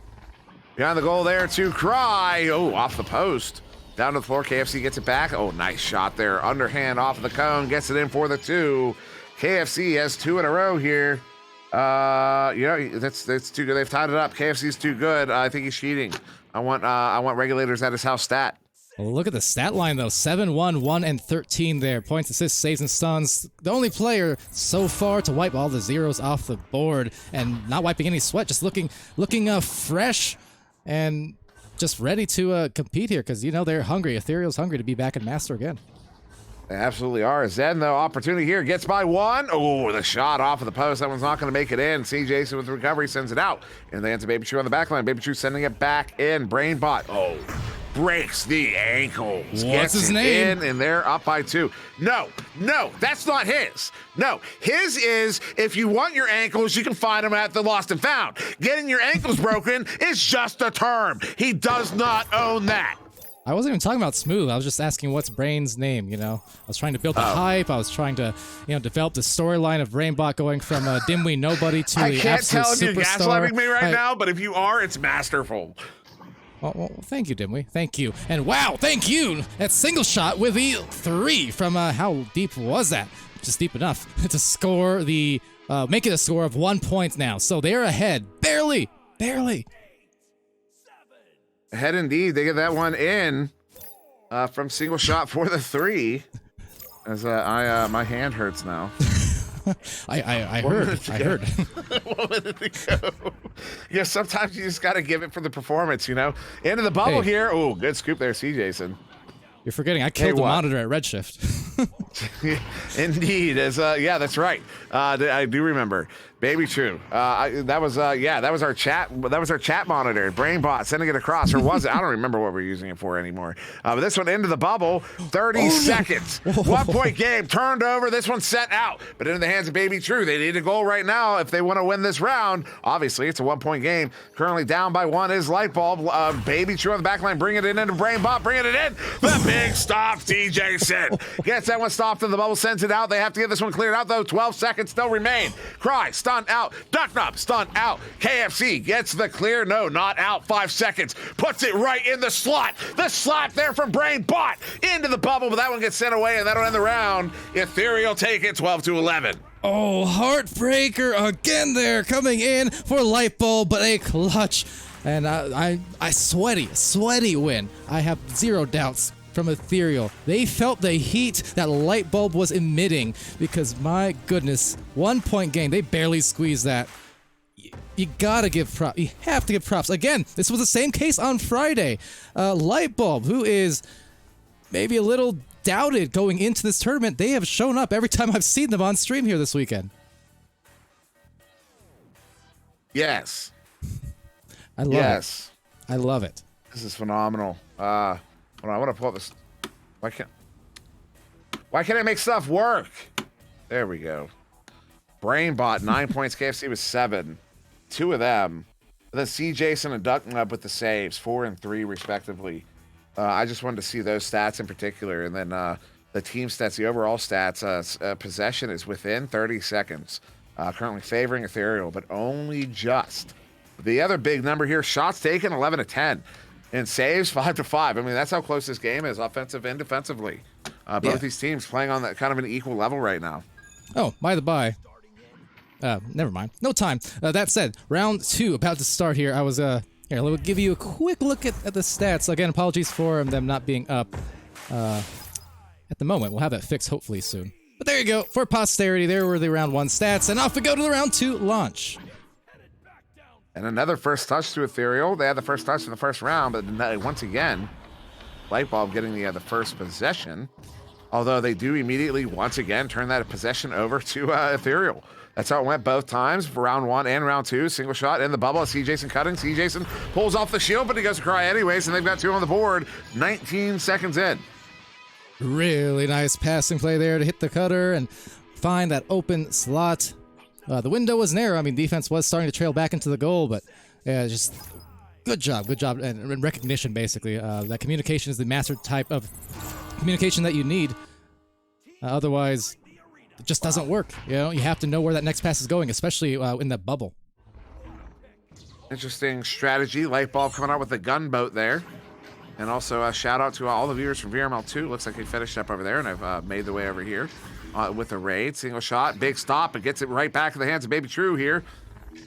Speaker 2: Behind the goal there to Cry. Oh, off the post. Down to the floor, KFC gets it back. Oh, nice shot there. Underhand off of the cone, gets it in for the 2. KFC has 2 in a row here. You know, that's too good. They've tied it up. KFC's too good. I think he's cheating. I want regulators at his house stat.
Speaker 1: Well, look at the stat line though. 7, 1, 1, and 13 there. Points, assists, saves, and stuns. The only player so far to wipe all the zeros off the board and not wiping any sweat. Just looking fresh and just ready to compete here because, you know, they're hungry. Ethereal's hungry to be back in Master again.
Speaker 2: They absolutely are. Zen, though, opportunity here. Gets by 1. Oh, the shot off of the post. That one's not going to make it in. See Jason with the recovery, sends it out. And they enter Baby True on the back line. Baby True sending it back in. Brainbot. Oh, breaks the ankles.
Speaker 1: What's his name?
Speaker 2: And they're up by 2. No, that's not his. No, his is if you want your ankles, you can find them at the Lost and Found. Getting your ankles broken is just a term. He does not own that.
Speaker 1: I wasn't even talking about Smooth. I was just asking what's Brain's name, you know? I was trying to build the hype. I was trying to, you know, develop the storyline of Brainbot going from a dimwee nobody to the absolute superstar.
Speaker 2: I can't tell if you're gaslighting me right now, but if you are, it's masterful.
Speaker 1: Well, thank you, Dimwee. Thank you. And wow, thank you! That single shot with the 3 from, how deep was that? Just deep enough to score the, make it a score of 1 point now. So they're ahead. Barely.
Speaker 2: Ahead indeed. They get that one in from single shot for the 3. As my hand hurts now.
Speaker 1: I heard.
Speaker 2: 1 minute ago. Yeah, sometimes you just got to give it for the performance, you know? Into the bubble here. Oh, good scoop there, see Jason.
Speaker 1: You're forgetting I killed the monitor at Redshift.
Speaker 2: Indeed, yeah, that's right. I do remember. Baby True. That was our chat. That was our chat monitor. Brainbot sending it across, or was it? I don't remember what we're using it for anymore. But this one into the bubble. 30 seconds. 1 point game turned over. This one set out, but into the hands of Baby True. They need a goal right now if they want to win this round. Obviously, it's a 1 point game. Currently down by 1 is Lightbulb. Baby True on the back line, bringing it into Brainbot, bringing it in. The big stop. TJ Sin gets that one stopped in the bubble, sends it out. They have to get this one cleared out though. 12 seconds still remain. Cry. Stunt out. Duck Knob, stunt out. KFC gets the clear. No, not out. 5 seconds. Puts it right in the slot. The slot there from Brainbot into the bubble, but that one gets sent away, and that'll end the round. Ethereal take it 12-11.
Speaker 1: Oh, heartbreaker again there, coming in for Lightbulb, but a clutch. And I sweaty win. I have zero doubts from Ethereal. They felt the heat that Lightbulb was emitting because, my goodness, 1 point game. They barely squeezed that. You gotta give props. You have to give props. Again, this was the same case on Friday. Lightbulb, who is maybe a little doubted going into this tournament, they have shown up every time I've seen them on stream here this weekend.
Speaker 2: Yes.
Speaker 1: I love it. I love it.
Speaker 2: This is phenomenal. Hold on, I want to pull up this. Why can't I make stuff work? There we go. Brainbot 9 points. KFC was 7. 2 of them. Then C Jason and Duck Nub with the saves, 4 and 3 respectively. I just wanted to see those stats in particular, and then the team stats, the overall stats. Possession is within 30 seconds. Currently favoring Ethereal, but only just. The other big number here: shots taken 11-10. And saves 5-5. I mean, that's how close this game is, offensive and defensively. Both these teams playing on that kind of an equal level right now.
Speaker 1: Oh, by the by. Never mind. No time. That said, round 2 about to start here. I was here. Let me give you a quick look at the stats. Again, apologies for them not being up at the moment. We'll have that fixed hopefully soon. But there you go. For posterity, there were the round 1 stats, and off we go to the round 2 launch.
Speaker 2: And another first touch to Ethereal. They had the first touch in the first round, but once again, Lightbulb getting the first possession. Although they do immediately, once again, turn that possession over to Ethereal. That's how it went both times for round 1 and round 2. Single shot in the bubble. C Jason cutting. C Jason pulls off the shield, but he goes to Cry anyways, and they've got 2 on the board. 19 seconds in.
Speaker 1: Really nice passing play there to hit the cutter and find that open slot. The window was narrow. I mean, defense was starting to trail back into the goal, but just Good job, and recognition, basically. That communication is the master type of communication that you need. Otherwise, it just doesn't work. You know, you have to know where that next pass is going, especially in that bubble.
Speaker 2: Interesting strategy. Light bulb coming out with the gunboat there. And also a shout out to all the viewers from VRML 2. Looks like they finished up over there, and I've made the way over here with the raid. Single shot, big stop, and gets it right back in the hands of Baby True here.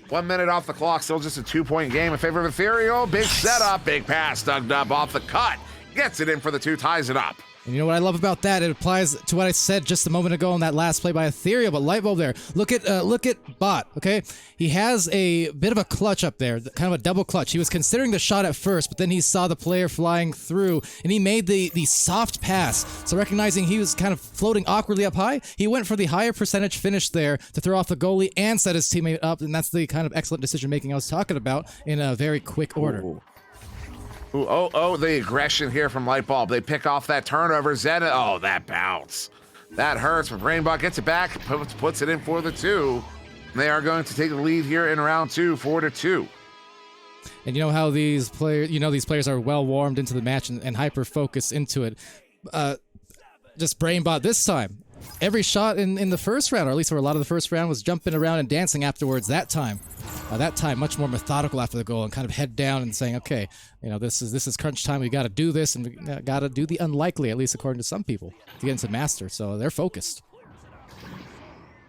Speaker 2: 1 minute off the clock, still just a 2-point game in favor of Ethereal. Big setup, big pass, dug up off the cut. Gets it in for the 2, ties it up.
Speaker 1: And you know what I love about that? It applies to what I said just a moment ago on that last play by Ethereal, but Lightbulb there. Look at Bot, okay? He has a bit of a clutch up there, kind of a double clutch. He was considering the shot at first, but then he saw the player flying through, and he made the soft pass. So recognizing he was kind of floating awkwardly up high, he went for the higher percentage finish there to throw off the goalie and set his teammate up, and that's the kind of excellent decision-making I was talking about in a very quick order.
Speaker 2: Ooh. Ooh, oh, the aggression here from Lightbulb. They pick off that turnover. Zen, oh, that bounce. That hurts, but Brainbot gets it back, puts it in for the 2. They are going to take the lead here in round 2, 4-2.
Speaker 1: And you know how these players are well warmed into the match and hyper-focused into it. Just Brainbot this time. Every shot in the first round, or at least for a lot of the first round, was jumping around and dancing afterwards that time. That time, much more methodical after the goal and kind of head down and saying, okay, you know, this is crunch time. We got to do this, and we got to do the unlikely, at least according to some people, to get into Master. So they're focused.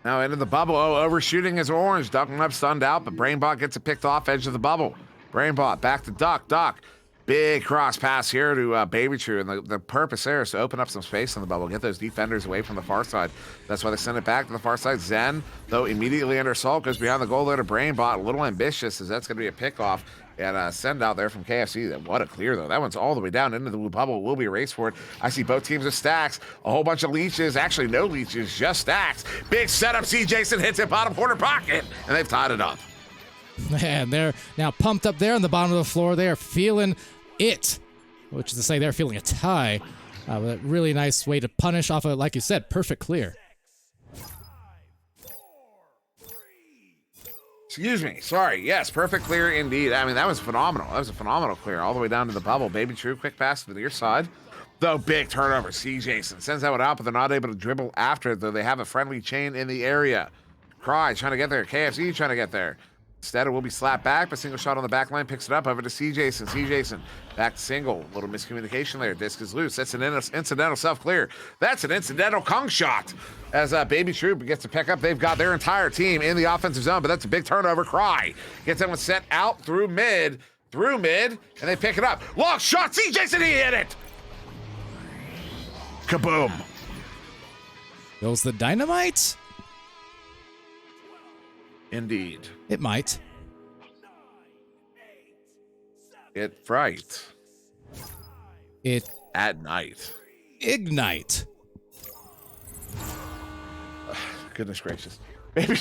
Speaker 2: Now into the bubble. Oh, overshooting is Orange. Ducking up, stunned out, but Brainbot gets it picked off edge of the bubble. Brainbot back to Duck. Big cross pass here to Baby True, and the purpose there is to open up some space in the bubble, get those defenders away from the far side. That's why they send it back to the far side. Zen, though, immediately under assault, goes behind the goal there to Brainbot. A little ambitious, as that's going to be a pickoff. And send out there from KFC. What a clear, though. That one's all the way down into the blue bubble. Will be a race for it. I see both teams with stacks. A whole bunch of leeches. Actually, no leeches, just stacks. Big setup. C. Jason hits it bottom corner pocket, and they've tied it up.
Speaker 1: And they're now pumped up there on the bottom of the floor. They are feeling it, which is to say they're feeling a tie. With a really nice way to punish off a, like you said, perfect clear.
Speaker 2: Excuse me. Sorry. Yes, perfect clear indeed. I mean, that was phenomenal. That was a phenomenal clear all the way down to the bubble. Baby True, quick pass to the near side. Though big turnover. C. Jason sends that one out, but they're not able to dribble after it, though they have a friendly chain in the area. Cry trying to get there. KFC trying to get there. Instead, it will be slapped back, but single shot on the back line picks it up over to C. Jason. C. Jason back to single. Little miscommunication there. Disc is loose. That's an incidental self-clear. That's an incidental Kong shot. As Baby True gets to pick up, they've got their entire team in the offensive zone, but that's a big turnover. Cry gets that one set out through mid, and they pick it up. Long shot. C. Jason, he hit it. Kaboom.
Speaker 1: Goes the dynamite?
Speaker 2: Indeed.
Speaker 1: It might.
Speaker 2: It fright.
Speaker 1: It
Speaker 2: at night.
Speaker 1: Ignite.
Speaker 2: Goodness gracious. Maybe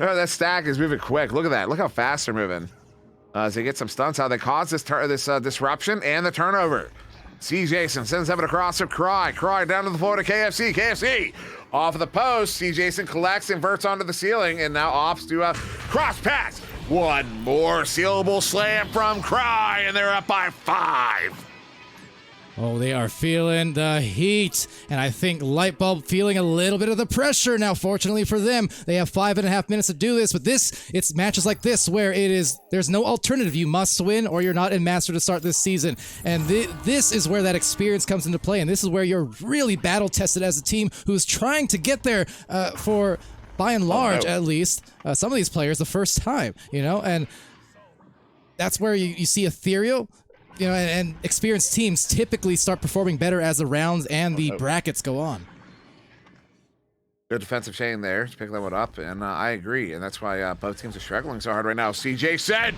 Speaker 2: oh, that stack is moving quick. Look at that. Look how fast they're moving. As they get some stunts out, they cause this disruption and the turnover. C. Jason sends them across to Cry down to the floor to KFC. Off of the post, C. Jason collects, inverts onto the ceiling, and now opts to a cross pass. One more sealable slam from Cry, and they're up by 5.
Speaker 1: Oh, they are feeling the heat, and I think Lightbulb feeling a little bit of the pressure now. Fortunately for them, they have 5.5 minutes to do this, but it's matches like this where there's no alternative. You must win or you're not in Master to start this season, and this is where that experience comes into play, and this is where you're really battle-tested as a team who's trying to get there for, by and large, at least, some of these players the first time, you know, and that's where you see Ethereal. You know, and experienced teams typically start performing better as the rounds and the brackets go on.
Speaker 2: Good defensive chain there to pick that one up, and I agree, and that's why both teams are struggling so hard right now. CJ said,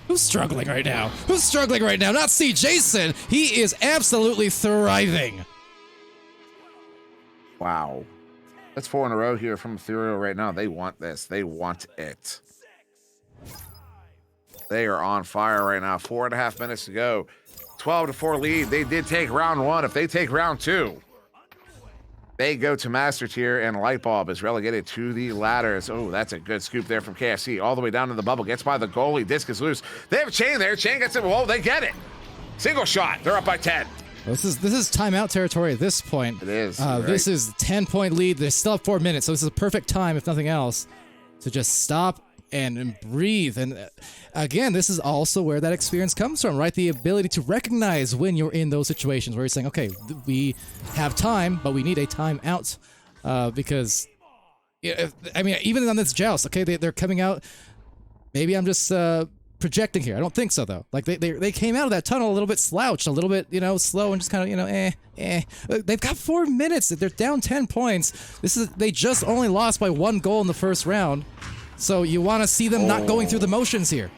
Speaker 1: "Who's struggling right now? Who's struggling right now? Not CJ Jason. He is absolutely thriving."
Speaker 2: Wow, that's 4 in a row here from Ethereal right now. They want this. They want it. They are on fire right now. 4.5 minutes to go. 12-4 lead. They did take round 1. If they take round 2, They go to Master Tier, and Lightbulb is relegated to the ladders. Oh, that's a good scoop there from KFC. All the way down to the bubble. Gets by the goalie. Disc is loose. They have a chain there. Chain gets it. Whoa, they get it. Single shot. They're up by 10.
Speaker 1: This is timeout territory at this point.
Speaker 2: It is.
Speaker 1: This is a 10-point lead. They still have 4 minutes, so this is a perfect time, if nothing else, to just stop and breathe. And again, this is also where that experience comes from, right? The ability to recognize when you're in those situations where you're saying, okay, we have time, but we need a timeout. Because, I mean, even on this joust, okay, they're coming out. Maybe I'm just projecting here. I don't think so, though. Like, they came out of that tunnel a little bit slouched, a little bit, slow and just kind of, They've got 4 minutes. They're down 10 points. They just only lost by 1 goal in the first round. So you want to see them not going through the motions here.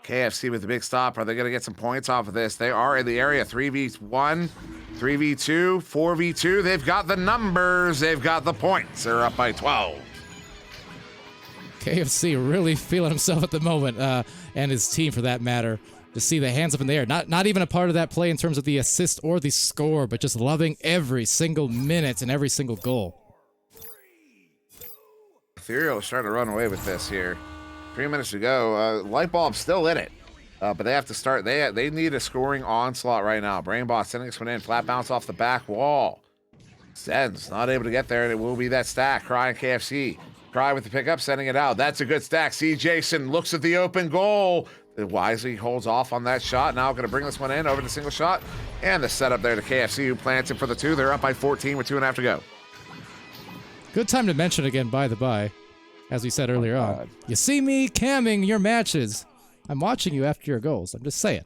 Speaker 2: KFC with the big stop. Are they going to get some points off of this? They are in the area. 3v1, 3v2, 4v2. They've got the numbers. They've got the points. They're up by 12.
Speaker 1: KFC really feeling himself at the moment, and his team for that matter. To see the hands up in the air. Not even a part of that play in terms of the assist or the score, but just loving every single minute and every single goal.
Speaker 2: Ethereal is starting to run away with this here. 3 minutes to go. Lightbulb's still in it, but they have to start. They need a scoring onslaught right now. Brainbot sending this one in. Flat bounce off the back wall. Sends not able to get there, and it will be that stack. Cry and KFC. Cry with the pickup, sending it out. That's a good stack. See Jason looks at the open goal. Wisely holds off on that shot. Now going to bring this one in over the single shot, and the setup there to KFC, who plants it for the 2. They're up by 14 with 2.5 to go.
Speaker 1: Good time to mention again, by the by, as we said earlier on. You see me camming your matches. I'm watching you after your goals. I'm just saying.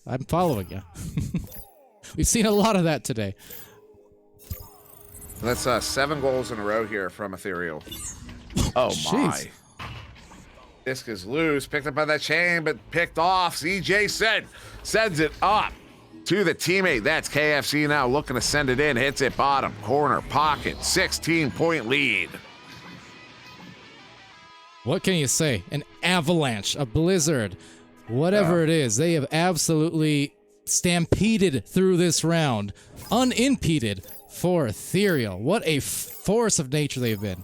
Speaker 1: I'm following you. We've seen a lot of that today.
Speaker 2: That's 7 goals in a row here from Ethereal. Oh, my. Disc is loose. Picked up by that chain, but picked off. CJ sends it up to the teammate. That's KFC now looking to send it in. Hits it bottom corner pocket. 16-point lead.
Speaker 1: What can you say? An avalanche, a blizzard, whatever it is. They have absolutely stampeded through this round, unimpeded for Ethereal. What a force of nature they've been.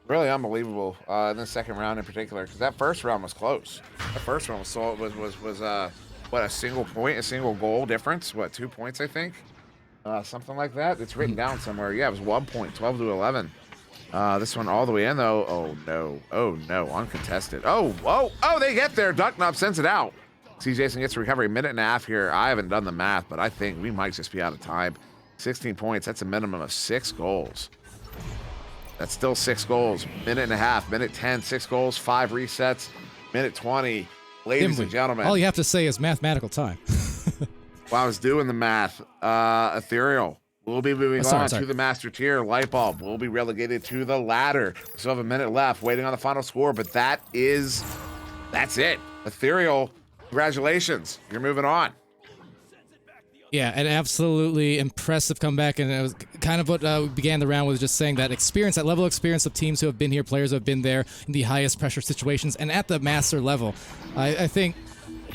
Speaker 2: Really unbelievable in the second round in particular, because that first round was close. The first round was what, a single point, a single goal difference? What, 2 points, I think? Something like that. It's written down somewhere. Yeah, it was 1 point, 12 to 11. This one all the way in, though. Oh, no. Uncontested. Oh, they get there. Ducknop sends it out. See, Jason gets a recovery. 1.5 minutes here. I haven't done the math, but I think we might just be out of time. 16 points. That's a minimum of 6 goals. That's still 6 goals. 1.5 minutes, minute 10, 6 goals, 5 resets, minute 20. Ladies and gentlemen.
Speaker 1: All you have to say is mathematical time.
Speaker 2: While I was doing the math, Ethereal will be moving on to the Master Tier. Lightbulb will be relegated to the ladder. We still have 1 minute left, waiting on the final score, but that's it. Ethereal, congratulations. You're moving on.
Speaker 1: Yeah, an absolutely impressive comeback, and it was kind of what we began the round with, just saying that experience, that level of experience of teams who have been here, players who have been there in the highest pressure situations, and at the master level. I think,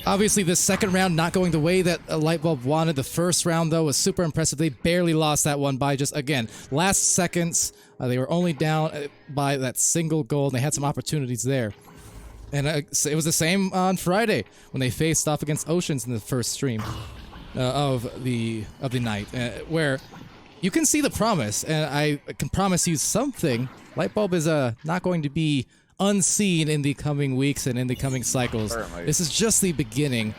Speaker 1: obviously, this second round not going the way that Lightbulb wanted. The first round, though, was super impressive. They barely lost that one by just, again, last seconds. They were only down by that single goal, and they had some opportunities there. And it was the same on Friday when they faced off against Oceans in the first stream. Of the night, where you can see the promise, and I can promise you something. Lightbulb is not going to be unseen in the coming weeks and in the coming cycles.
Speaker 2: Certainly.
Speaker 1: This is just the beginning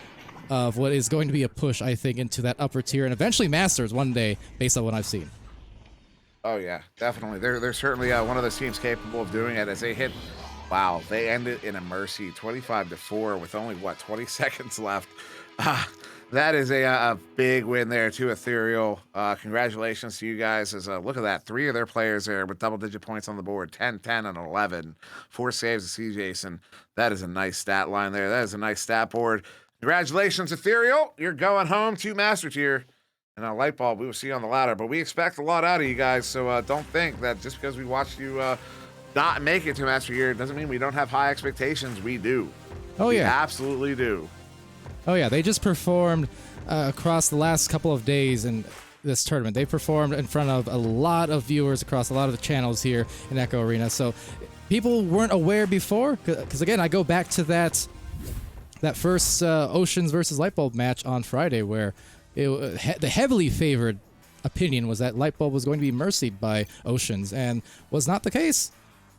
Speaker 1: of what is going to be a push, I think, into that upper tier and eventually Masters one day, based on what I've seen.
Speaker 2: Oh yeah, definitely. They're certainly one of those teams capable of doing it as they hit. Wow, they ended in a mercy, 25-4 with only 20 seconds left. That is a big win there to Ethereal. Congratulations to you guys. Look at that. 3 of their players there with double-digit points on the board. 10, 10, and 11. 4 saves to see Jason. That is a nice stat line there. That is a nice stat board. Congratulations, Ethereal. You're going home to Master Tier. And Lightbulb, we will see you on the ladder. But we expect a lot out of you guys, so don't think that just because we watched you not make it to Master Tier doesn't mean we don't have high expectations. We do.
Speaker 1: Oh, yeah.
Speaker 2: We absolutely do.
Speaker 1: Oh yeah, they just performed across the last couple of days, and this tournament. They performed in front of a lot of viewers across a lot of the channels here in Echo Arena. So people weren't aware before, because again, I go back to that first Oceans versus Lightbulb match on Friday, where the heavily favored opinion was that Lightbulb was going to be mercied by Oceans, and was not the case.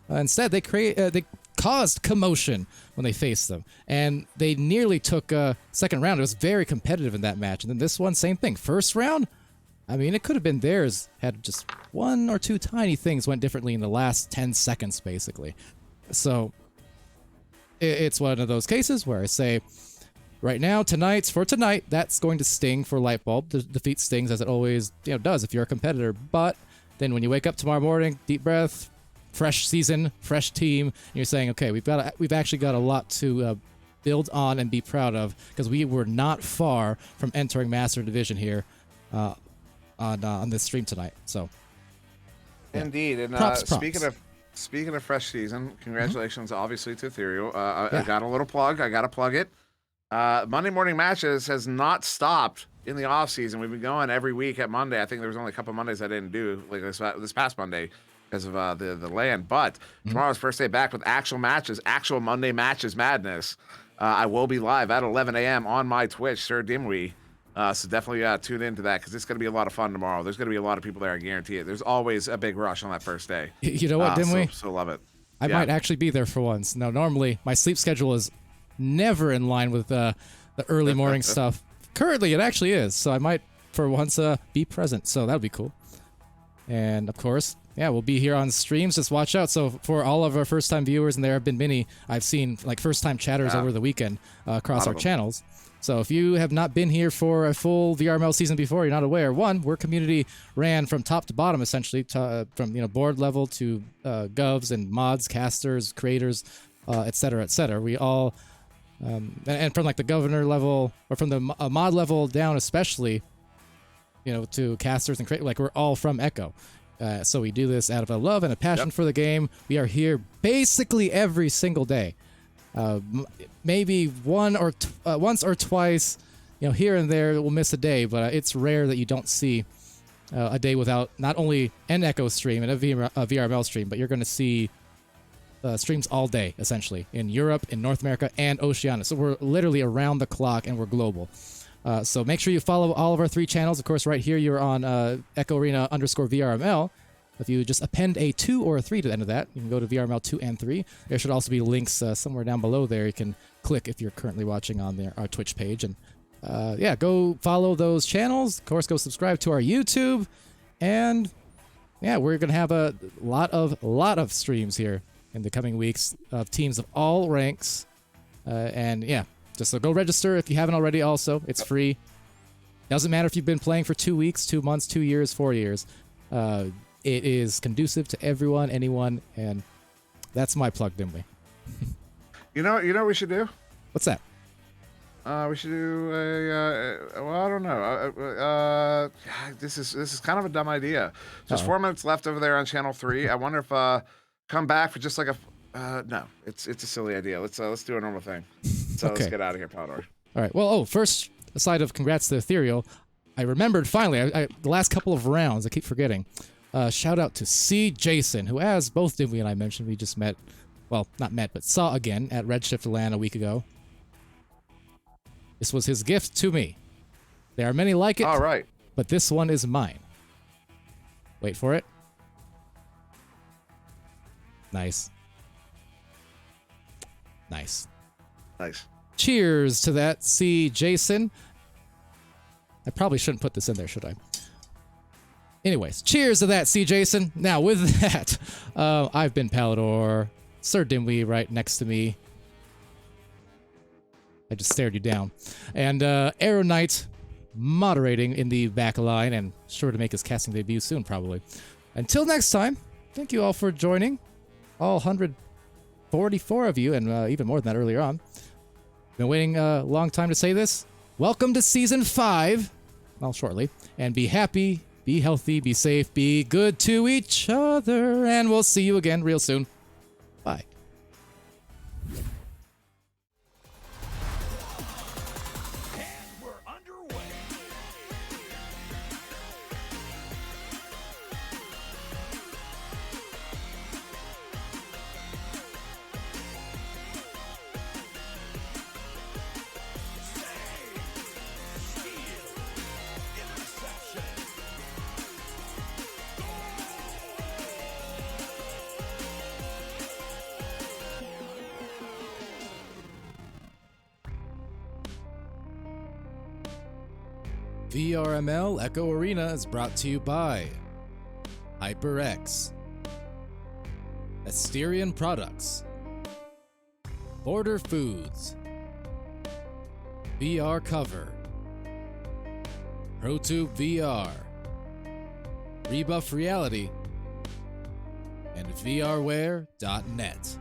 Speaker 1: Instead, they caused commotion when they faced them, and they nearly took a second round. It was very competitive in that match, and then this one, same thing. First round, I mean, it could have been theirs had just one or two tiny things went differently in the last 10 seconds, basically. So it's one of those cases where I say, right now, for tonight, that's going to sting for Lightbulb. The defeat stings, as it always does if you're a competitor. But then when you wake up tomorrow morning, deep breath, fresh season, fresh team, and you're saying, okay, we've actually got a lot to build on and be proud of, because we were not far from entering Master Division here on this stream tonight. So, yeah.
Speaker 2: Indeed, and
Speaker 1: props.
Speaker 2: Speaking of fresh season, congratulations, obviously, to Ethereal. I got a little plug. I got to plug it. Monday Morning Matches has not stopped in the off season. We've been going every week at Monday. I think there was only a couple Mondays I didn't do, like this past Monday, because of the land. But tomorrow's first day back with actual matches, actual Monday Matches madness. I will be live at 11 a.m. on my Twitch, Sir Dimwee. So definitely tune into that, because it's going to be a lot of fun tomorrow. There's going to be a lot of people there, I guarantee it. There's always a big rush on that first day.
Speaker 1: You know what, Dimwee?
Speaker 2: So love it.
Speaker 1: I might actually be there for once. Now, normally my sleep schedule is never in line with the early morning stuff. Currently, it actually is. So I might, for once, be present. So that would be cool. And of course, yeah, we'll be here on streams. Just watch out. So for all of our first-time viewers, and there have been many, I've seen like first-time chatters over the weekend across our channels. So if you have not been here for a full VRML season before, you're not aware. One, we're community ran from top to bottom, essentially, from board level to govs and mods, casters, creators, et cetera, et cetera. We all, and from like the governor level, or from the mod level down especially, to casters and creators, like we're all from Echo. So we do this out of a love and a passion for the game. We are here basically every single day. Maybe once or twice, here and there we'll miss a day, but it's rare that you don't see a day without not only an Echo stream and a VRML stream, but you're going to see streams all day, essentially, in Europe, in North America, and Oceania. So we're literally around the clock, and we're global. So make sure you follow all of our 3 channels. Of course, right here, you're on Echo Arena _VRML. If you just append a 2 or a 3 to the end of that, you can go to VRML 2 and 3. There should also be links somewhere down below there. You can click if you're currently watching on our Twitch page. And yeah, go follow those channels. Of course, go subscribe to our YouTube. And yeah, we're going to have a lot of streams here in the coming weeks of teams of all ranks. And yeah, just so go register if you haven't already also. It's free. Doesn't matter if you've been playing for 2 weeks, 2 months, 2 years, 4 years. It is conducive to everyone, anyone, and that's my plug, Dimwee.
Speaker 2: You know what we should do?
Speaker 1: What's that?
Speaker 2: We should do well, I don't know. This is kind of a dumb idea. There's 4 minutes left over there on channel 3. I wonder if come back for just like a no. It's a silly idea. Let's do a normal thing. So
Speaker 1: okay.
Speaker 2: Let's get out of here, Palador.
Speaker 1: All right. Well, first, aside of congrats to Ethereal, I remembered finally. The last couple of rounds, I keep forgetting. Shout out to C. Jason, who, as both Dimwee and I mentioned, we just met, well, not met, but saw again at Redshift LAN a week ago. This was his gift to me. There are many like it,
Speaker 2: all right,
Speaker 1: but this one is mine. Wait for it. Nice. Nice.
Speaker 2: Nice.
Speaker 1: Cheers to that, C. Jason. I probably shouldn't put this in there, should I? Anyways, cheers to that, C. Jason. Now, with that, I've been Palador, Sir Dimwee right next to me. I just stared you down. And Arrow Knight moderating in the back line, and sure to make his casting debut soon, probably. Until next time, thank you all for joining. All 144 of you, and even more than that earlier on. Been waiting a long time to say this. Welcome to Season 5. Well, shortly. And be happy, be healthy, be safe, be good to each other, and we'll see you again real soon. Bye.
Speaker 4: And we're underway.
Speaker 1: VRML Echo Arena is brought to you by HyperX, Asterion Products, Border Foods, VR Cover, ProTube VR, Rebuff Reality, and VRware.net.